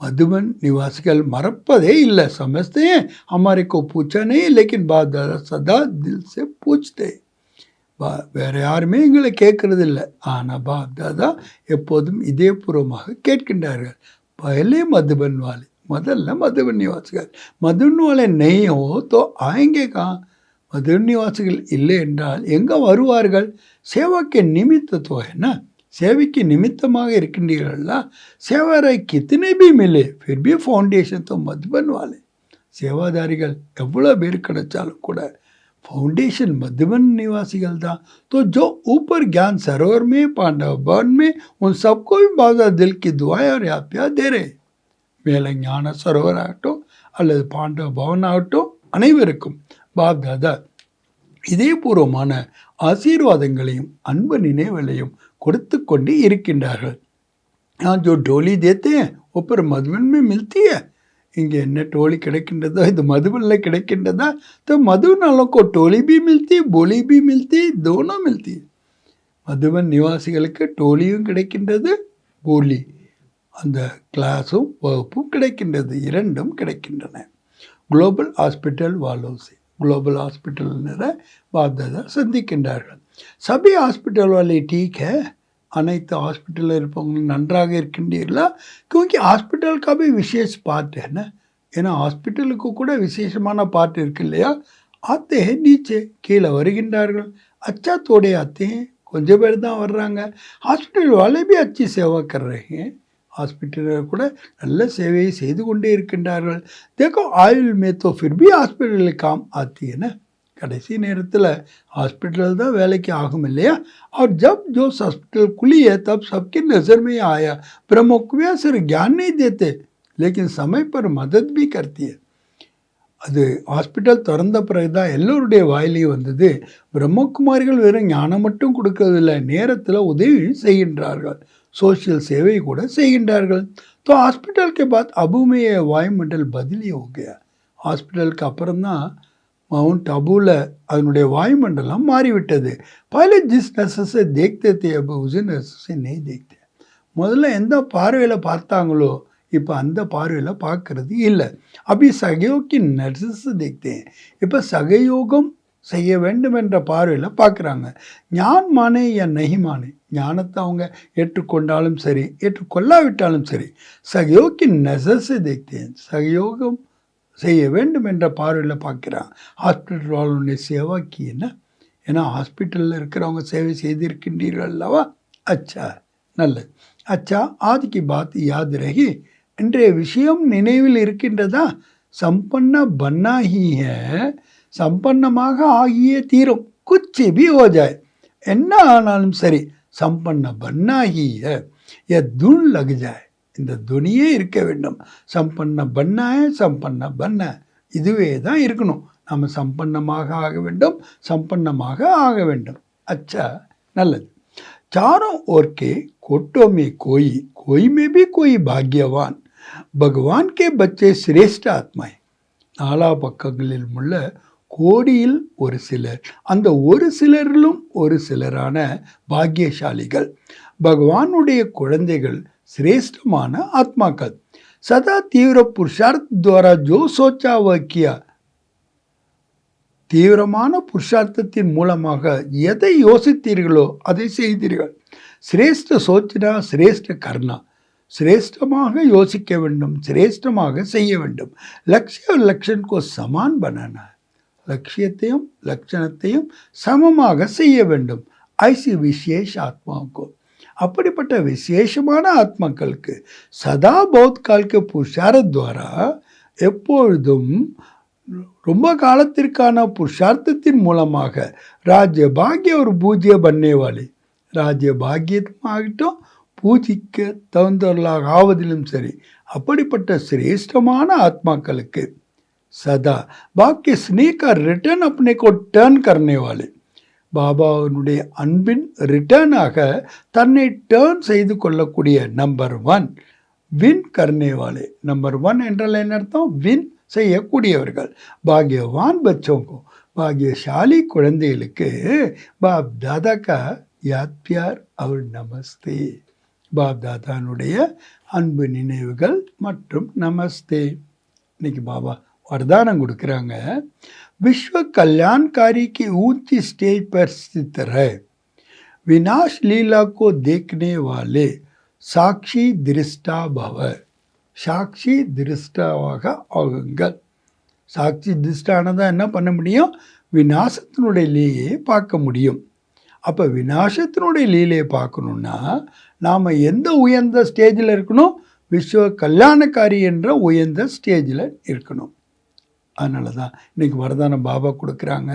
[SPEAKER 4] மதுபன் நிவாசிகள் மறப்பதே இல்லை. समझते हैं हमारे को पूछा नहीं, लेकिन बाप दादा सदा दिल से पूछते. வேறு யாருமே எங்களை கேட்கறது இல்லை, ஆனால் பாப் தாதா எப்போதும் இதயபூர்வமாக கேட்கின்றார்கள். பहले மதுபன் வாலே, முதல்ல மதுபன் நிவாசிகள். மதுபன் வாலே नहीं हो तो आएंगे कहाँ. மதுபன் நிவாசிகள் இல்லை என்றால் எங்கே வருவார்கள். சேவாக்கு நிமித்தத்துவம் என்ன, சேவைக்கு நிமித்தமாக இருக்கின்றீர்களா. சேவாரை கித்தனை பி மிலே ஃபிர் பி ஃபவுண்டேஷன் तो மதுபன் வாலே. சேவாதாரிகள் எவ்வளோ பேர் கிடைச்சாலும் கூட फाउंडेशन मधुबन निवासिகள் தான். तो जो ऊपर ज्ञान सरोवर में पांडव भवन में उन सबको भी बाबा दिल की दुआएं और याद प्यार दे रहे. மேலே ஞான சரோவர் ஆகட்டும் அல்லது பாண்டவ பவன் ஆகட்டும் அனைவருக்கும் பாப் தாதா இதயபூர்வமான ஆசீர்வாதங்களையும் அன்பு நினைவுகளையும் கொடுத்து கொண்டு இருக்கின்றார்கள். यहाँ जो डोली देते हैं वो पर मधुबन में मिलती है. இங்கே என்ன டோலி கிடைக்கின்றதோ இது மதுபனில் கிடைக்கின்றதா? तो मधुबन वालों को टोली भी मिलती है, बोली भी मिलती है, दोनों मिलती है. மதுபன் நிவாசிகளுக்கு டோலியும் கிடைக்கின்றது, போலி அந்த கிளாஸும் வகுப்பும் கிடைக்கின்றது, இரண்டும் கிடைக்கின்றன. குளோபல் ஹாஸ்பிட்டல் வாலோசி குளோபல் ஹாஸ்பிட்டல் बाप दादा சந்திக்கின்றார்கள். சபி ஹாஸ்பிட்டல் वाले ठीक है, அனைத்து ஹாஸ்பிட்டலில் இருப்பவங்க நன்றாக இருக்கின்றீர்களா? क्योंकि हॉस्पिटल का भी विशेष पार्ट है ना. ஏன்னா ஹாஸ்பிட்டலுக்கு கூட விசேஷமான பார்ட் இருக்கு இல்லையா? ஆத்தே நீச்சே கீழே வருகின்றார்கள். அச்சா தோடே ஆத்தே கொஞ்சம் பேர் தான் வர்றாங்க. ஹாஸ்பிட்டல் वाले भी अच्छी सेवा कर रहे हैं. ஹாஸ்பிட்டலில் கூட நல்ல சேவையை செய்து கொண்டே இருக்கின்றார்கள். देखो आयल में तो फिर भी हॉस्पिटल काम आती है ना. கடைசி நேரத்தில் हॉस्पिटल தான் வேலைக்கு ஆகும் இல்லையா? और जब जो हॉस्पिटल खुली है तब सबकी नज़र में आया ब्रह्मकुमार सिर्फ ज्ञान नहीं देते लेकिन समय पर मदद भी करती है. அது ஹாஸ்பிட்டல் திறந்த பிறகு தான் எல்லோருடைய வாயிலையும் வந்தது, பிரம்மகுமாரிகள் வெறும் ஞானம் மட்டும் கொடுக்கறதில்லை, நேரத்தில் உதவி செய்கின்றார்கள், सोशल சேவை கூட செய்கின்றார்கள். तो हॉस्पिटल के बाद अबू में ये वायुमंडल बदली हो गया. ஹாஸ்பிட்டலுக்கு அப்புறம் தான் माउंट अबूला அதனுடைய வாயுமண்டலம் மாறிவிட்டது. पहले जिस नजर से देखते थे अब उस नजर से नहीं देखते. முதல்ல எந்த பார்வையில் பார்த்தாங்களோ இப்போ அந்த பார்வையில் பார்க்கறது இல்லை. अभी सहयोग की नजर से देखते हैं. இப்போ சகயோகம் செய்ய வேண்டும் என்ற பார்வையில் பார்க்குறாங்க. ஞான் மானே யா நஹி மானே, ஞானத்தை அவங்க ஏற்றுக்கொண்டாலும் சரி ஏற்றுக்கொள்ளாவிட்டாலும் சரி சகயோகி நஜர் से देखते हैं. சகயோகம் செய்ய வேண்டும் என்ற பார்வையில் பார்க்குறாங்க. ஹாஸ்பிட்டல் வாழ்வுடைய சேவா கீன்னா, ஏன்னா ஹாஸ்பிட்டலில் இருக்கிறவங்க சேவை செய்திருக்கின்றீர்கள் அல்லவா? அச்சா நல்லது. அச்சா ஆதிக்கு பாத் யாத் ரஹி, இன்றைய விஷயம் நினைவில் இருக்கின்றதா? சம்பன்ன பன்னா ஹி ஹே, சம்பன்னமாக ஆகியே தீரும். குச்சி பி ஹோ ஜாய், என்ன ஆனாலும் சரி சம்பன்ன பன்னா ஹி ஹே, ய துன் லக் ஜாய், இந்த துனியே இருக்க வேண்டும். சம்பன்ன பன்னா சம்பன்ன பன்ன, இதுவே தான் இருக்கணும். நம்ம சம்பன்னமாக ஆக வேண்டும், சம்பன்னமாக ஆக வேண்டும். அச்சா நல்லது. चारों ओर के कोटों में कोई में भी कोई भाग्यवान, भगवान के बच्चे श्रेष्ठ आत्माएं. நாலா பக்கங்களில் உள்ள கோடியில் ஒரு சிலர், அந்த ஒரு சிலரிலும் ஒரு சிலரான பாக்கியசாலிகள், பகவானுடைய குழந்தைகள், श्रेष्ठமான ஆத்மாக்கள். सदा तीव्र पुरुषार्थ द्वारा जो सोचा वह किया, தீவிரமான புருஷார்த்தத்தின் மூலமாக எதை யோசித்தீர்களோ அதை செய்தீர்கள். சிரேஷ்ட சோச்சனா சிரேஷ்ட கர்ணா, சிரேஷ்டமாக யோசிக்க வேண்டும், சிரேஷ்டமாக செய்ய வேண்டும். லட்சிய லட்சணको समान बनाना, லட்சியத்தையும் லட்சணத்தையும் சமமாக செய்ய வேண்டும். ஐசி விசேஷ ஆத்மாவுக்கு, அப்படிப்பட்ட விசேஷமான ஆத்மாக்களுக்கு சதா பௌத் கால்க்கு புருஷார்த்த துவாரா, எப்பொழுதும் ரொம்ப காலத்திற்கான புருஷார்த்தத்தின் மூலமாக ராஜ்ய பாக்ய ஒரு பூஜ்ய பண்ணேவாளே, ராஜ்ய பாக்கியமாகட்டும் பூஜிக்க தகுந்தவர்களாக ஆவதிலும் சரி, அப்படிப்பட்ட சிரேஷ்டமான ஆத்மாக்களுக்கு சதா பாக்கிய ஸ்னேகா ரிட்டர்ன் अपने को टर्न करने वाले, பாபாவினுடைய அன்பின் ரிட்டர்னாக தன்னை டேர்ன் செய்து கொள்ளக்கூடிய நம்பர் 1 வின் கர்னேவாலே. நம்பர் 1 என்றால் என்ன அர்த்தம்? வின் செய்யக்கூடியவர்கள். பாக்யவான் பச்சோங்கோ, பாக்யசாலி குழந்தைகளுக்கு பாப் தாதா கா யாத் பியார் அவர் நமஸ்தே, பாப் தாதானுடைய அன்பு நினைவுகள் மற்றும் நமஸ்தே. இன்னைக்கு பாபா वरदान கொடுக்குறாங்க. विश्व कल्याणकारी की ऊंची स्टेज पर स्थित रहे, विनाश लीला को देखने वाले साक्षी दृष्टा भव. சாட்சி திருஷ்டாவாக ஆகுங்கள். சாட்சி திருஷ்டானதான் என்ன பண்ண முடியும்? விநாசத்தினுடைய லீலையை பார்க்க முடியும். அப்போ விநாசத்தினுடைய லீலையை பார்க்கணுன்னா நாம் எந்த உயர்ந்த ஸ்டேஜில் இருக்கணும்? விஸ்வ கல்யாணக்காரி என்ற உயர்ந்த ஸ்டேஜில் இருக்கணும். அதனால தான் இன்னைக்கு வரதானம் பாபா கொடுக்குறாங்க.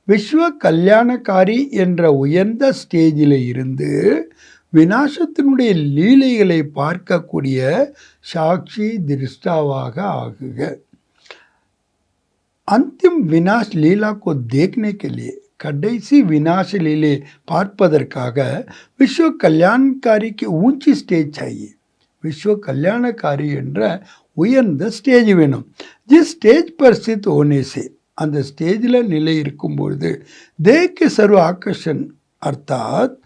[SPEAKER 4] விஸ்வ கல்யாணக்காரி என்ற உயர்ந்த ஸ்டேஜில் இருந்து விநாசத்தினுடைய லீலைகளை பார்க்கக்கூடிய சாட்சி திருஷ்டாவாக ஆகுக. अंतिम विनाश लीला को देखने के लिए கடைசி விநாச லீலை பார்ப்பதற்காக விஸ்வ கல்யாணக்காரிக்கு ஊஞ்சி ஸ்டேஜ் ஆகி விஸ்வ கல்யாணக்காரி என்ற உயர்ந்த ஸ்டேஜ் வேணும். ஜிஸ் ஸ்டேஜ் पर स्थित होने से அந்த ஸ்டேஜில் நிலை இருக்கும்பொழுது தேக சர்வ ஆகர்ஷன் அர்த்தாத்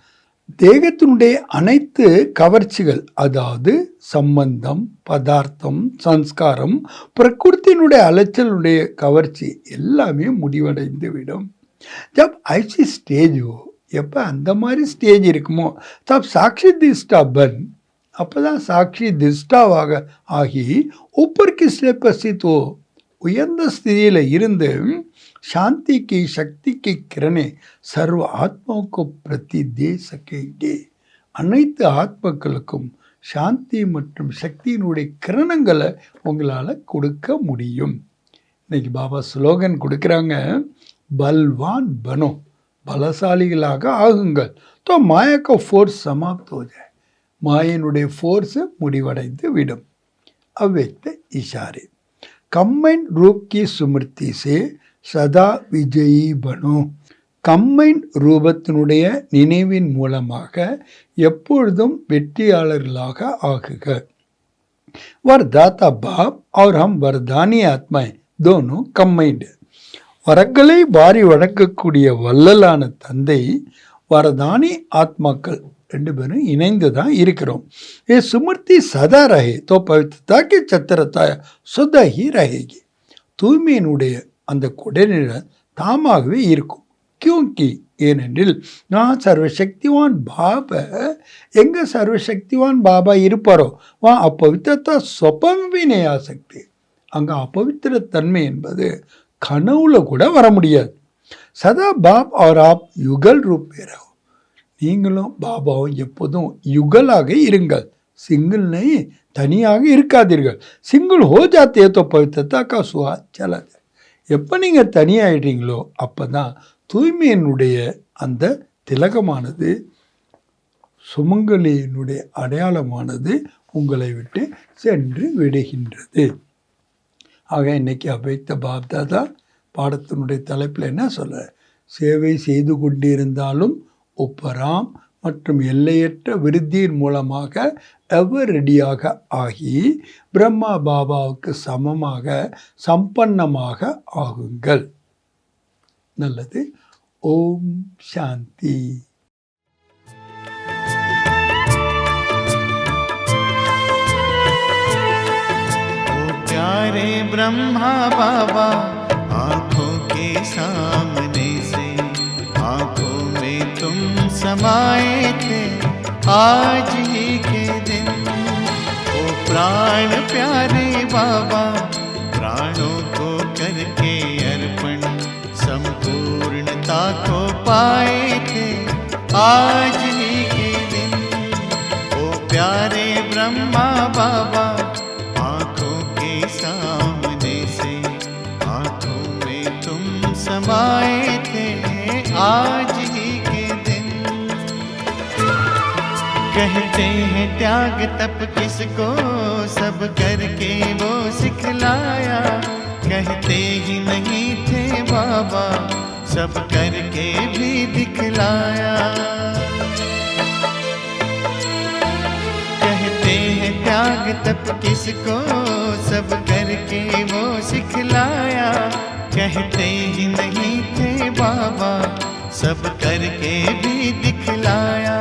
[SPEAKER 4] தேகத்தினுடைய அனைத்து கவர்ச்சிகள், அதாவது சம்பந்தம், பதார்த்தம், சம்ஸ்காரம், பிரகிருத்தினுடைய அலைச்சலுடைய கவர்ச்சி எல்லாமே முடிவடைந்து விடும். ஜப் ஐசி ஸ்டேஜ் हो, எப்போ அந்த மாதிரி ஸ்டேஜ் இருக்குமோ தப் சாட்சி திஷ்டா பன், அப்போ தான் சாட்சி திஷ்டாவாக ஆகி உப்பருக்கு ஸ்லேப்பசித்தோ உயர்ந்த ஸ்திதியில் இருந்து शांति की शक्ति की किरणें सर्व आत्माओं को प्रति दे सकेंगे. அனைத்து ஆத்மக்களுக்கும் சாந்தி மற்றும் சக்தியினுடைய கிரணங்களை உங்களால் கொடுக்க முடியும். இன்னைக்கு பாபா ஸ்லோகன் கொடுக்குறாங்க, பல்வான் பனோ, பலசாலிகளாக ஆகுங்கள். तो माया का फोर्स समाप्त हो जाए, மாயினுடைய ஃபோர்ஸ் முடிவடைந்து விடும். अव्यक्त इशारे கம்பைன்ட் रूप की स्मृति से சதா விஜயி பனோ. கம்பைன் ரூபத்தினுடைய நினைவின் மூலமாக எப்பொழுதும் வெற்றியாளர்களாக ஆகுக. வரதாத்தா பாப் और हम वरदानी आत्माएं दोनों கம்பைன்டு. வரங்களை வாரி வழங்கக்கூடிய வள்ளலான தந்தை வரதானி ஆத்மாக்கள் ரெண்டு பேரும் இணைந்து தான் இருக்கிறோம். ये सुमृति सदा रहे तो पवित्रता की छत्रता सुधा ही रहेगी. தூய்மையினுடைய அந்த குடநிலை தாமாகவே இருக்கும். क्योंकि ஏனென்றில் நான் சர்வசக்திவான் பாபா, எங்கே சர்வசக்திவான் பாபா இருப்பாரோ வா அப்பவித்திரத்தா சொப்பமே ஆசக்தி, அங்கே அப்பவித்திரத்தன்மை என்பது கனவுல கூட வர முடியாது. சதா பாப் और आप युगल रूप में रहो. நீங்களும் பாபாவும் எப்போதும் யுகலாக இருங்கள். சிங்கிள் நை, தனியாக இருக்காதீர்கள். சிங்கிள் ஹோ ஜாத்தே தோ பவித்திரத்தா கா சுவா சலா ஜாயே. எப்போ நீங்கள் தனியாயிட்டீங்களோ அப்போ தான் தூய்மையினுடைய அந்த திலகமானது, சுமங்கலியினுடைய அடையாளமானது உங்களை விட்டு சென்று விடுகின்றது. ஆக இன்னைக்கு அவைத்த பாப்தாதா பாடத்தினுடைய தலைப்பில் என்ன சொல்ல, சேவை செய்து கொண்டிருந்தாலும் ஒப்பராம் மற்றும் எல்லையற்ற விருத்தியின் மூலமாக எவர் ரெடியாக ஆகி பிரம்மா பாபாவுக்கு சமமாக சம்பன்னமாக ஆகுங்கள். நல்லது. ஓம் சாந்தி.
[SPEAKER 5] प्यारे ब्रह्मा बाबा आँखों के सामने से आँखों में तुम समाए थे आज ही के दिन. ओ प्राण प्यारे बाबा प्राणों को करके अर्पण संपूर्णता को पाए थे आज ही के दिन. ओ प्यारे ब्रह्मा बाबा आँखों के सामने से आँखों में तुम समाए थे आज ही के दिन. कहते हैं त्याग तप किसको सब करके वो सिखलाया. कहते ही नहीं थे बाबा सब करके भी दिखलाया. कहते हैं त्याग तप किसको सब करके वो सिखलाया. कहते ही नहीं थे बाबा सब करके भी दिखलाया.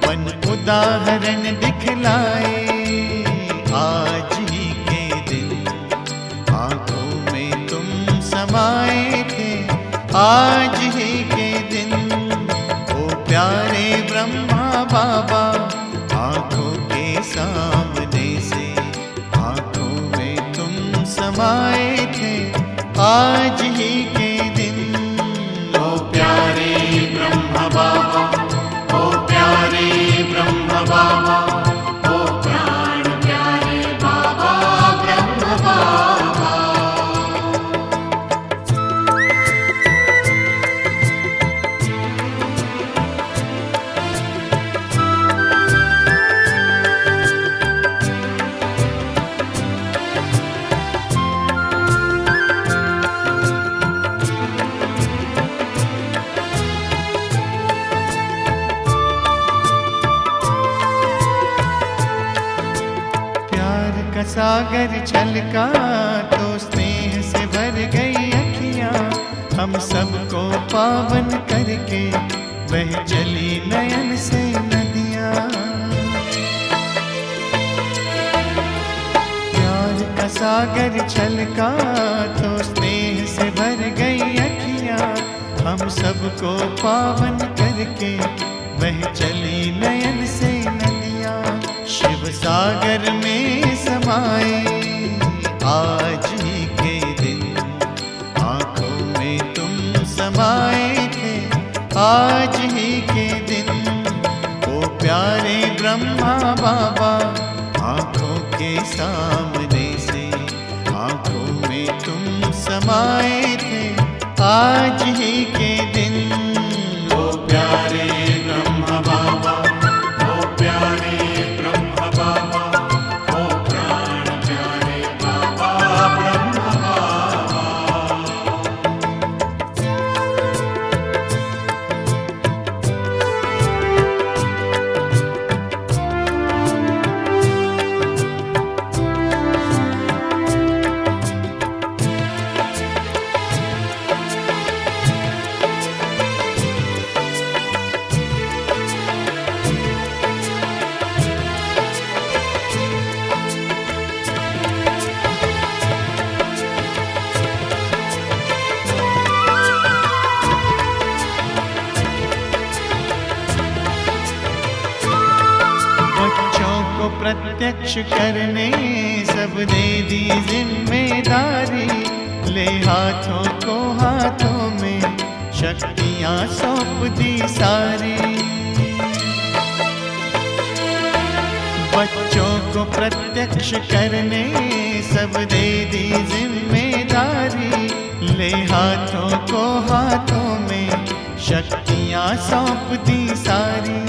[SPEAKER 5] बन उदाहरण दिखलाए आज ही के दिन. आँखों में तुम समाए थे आज ही के दिन. ओ प्यारे ब्रह्मा बाबा आँखों के सामने से आँखों में तुम समाए थे आज ही के दिन. ओ प्यारे ब्रह्मा बाबा, ओ प्यारे ब्रह्मा बाबा, ओ प्राण प्यारे बाबा ब्रह्मा बाबा. सागर छलका तो स्नेह से भर गई अखियां, हम सबको पावन करके बह चली नयन से नदियां। प्यार का सागर छलका तो स्नेह से भर गई अखियां, हम सबको पावन करके बह चली नयन से नदियां। शिव सागर में समाए आज ही के दिन, आंखों में तुम समाए थे आज ही के दिन। ओ प्यारे ब्रह्मा बाबा, आंखों के सामने से आंखों में तुम समाए थे आज ही के दिन। ओ प्यारे ब्रह्मा बाबा, ओ प्यारे ब्रह्मा बाबा, ओ प्राण प्यारे बाबा ब्रह्मा बाबा। प्रत्यक्ष करने सब दे दी जिम्मेदारी, ले हाथों को हाथों में शक्तियां सौंप दी सारी। बच्चों को प्रत्यक्ष करने सब दे दी जिम्मेदारी, ले हाथों को हाथों में शक्तियां सौंप दी सारी।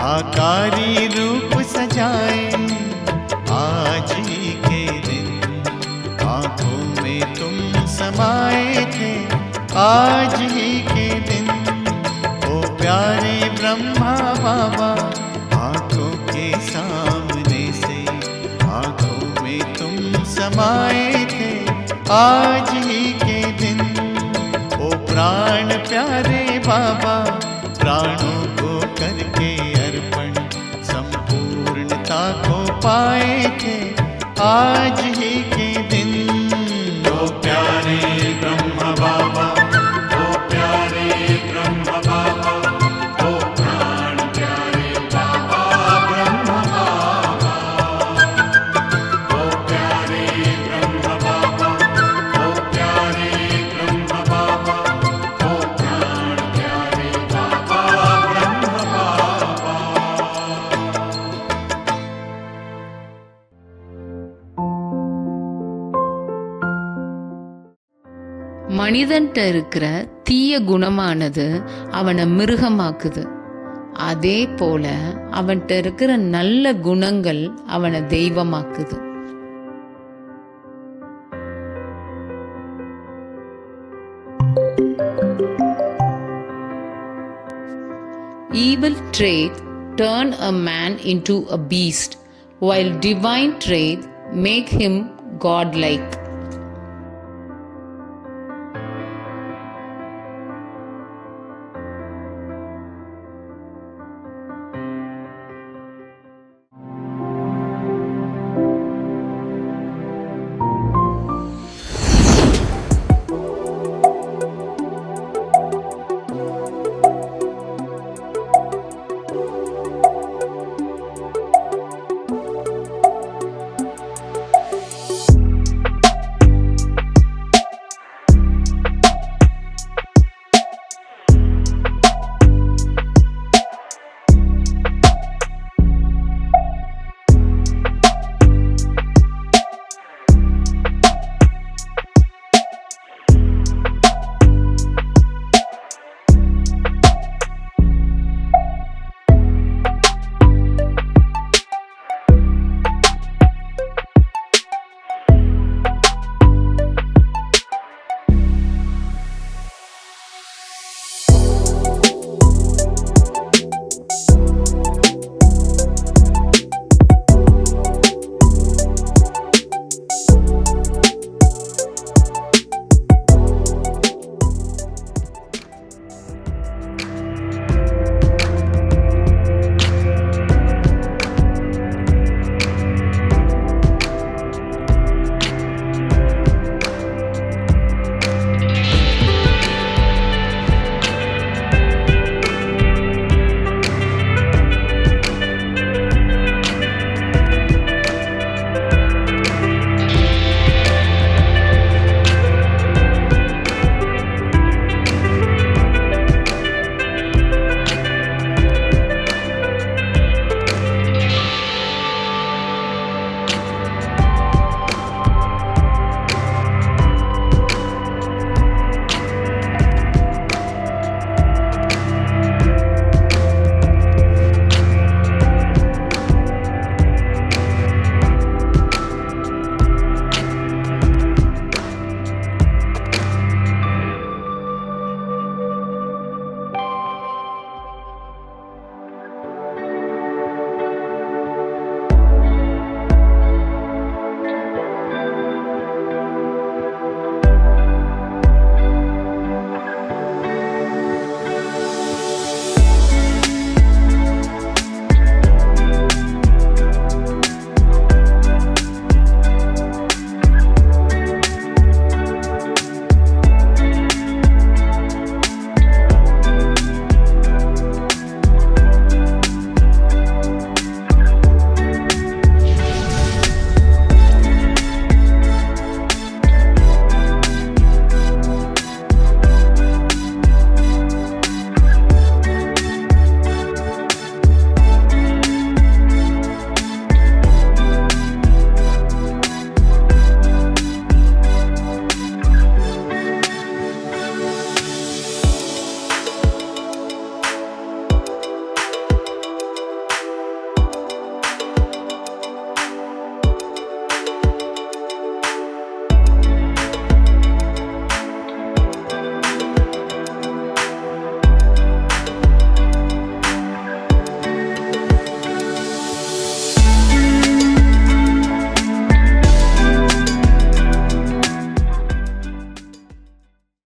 [SPEAKER 5] आकारी रूप सजाए आज ही के दिन, आंखों में तुम समाए थे आज ही के दिन। ओ प्यारे ब्रह्मा बाबा, आंखों के सामने से आंखों में तुम समाए थे आज ही के दिन। ओ प्राण प्यारे बाबा, प्राणों को करके अर्पण संपूर्णता को पाए थे आज ही के दिन। ओ प्यारे ब्रह्मा बाबा, ओ प्यारे ब्रह्मा बाबा, ओ प्राण प्यारे बाबा ब्रह्मा बाबा। ओ प्यारे ब्रह्मा बाबा, ओ प्यारे ब्रह्मा बाबा, ओ प्राण प्यारे बाबा ब्रह्मा बाबा।
[SPEAKER 6] மனிதன்ட்ட இருக்கிற தீய குணமானது அவனை மிருகமாக்குது. அதே போல அவன்கிட்ட இருக்கிற நல்ல குணங்கள் அவனை தெய்வமாக்குது. Evil traits turn a man into a beast, while divine traits make him godlike.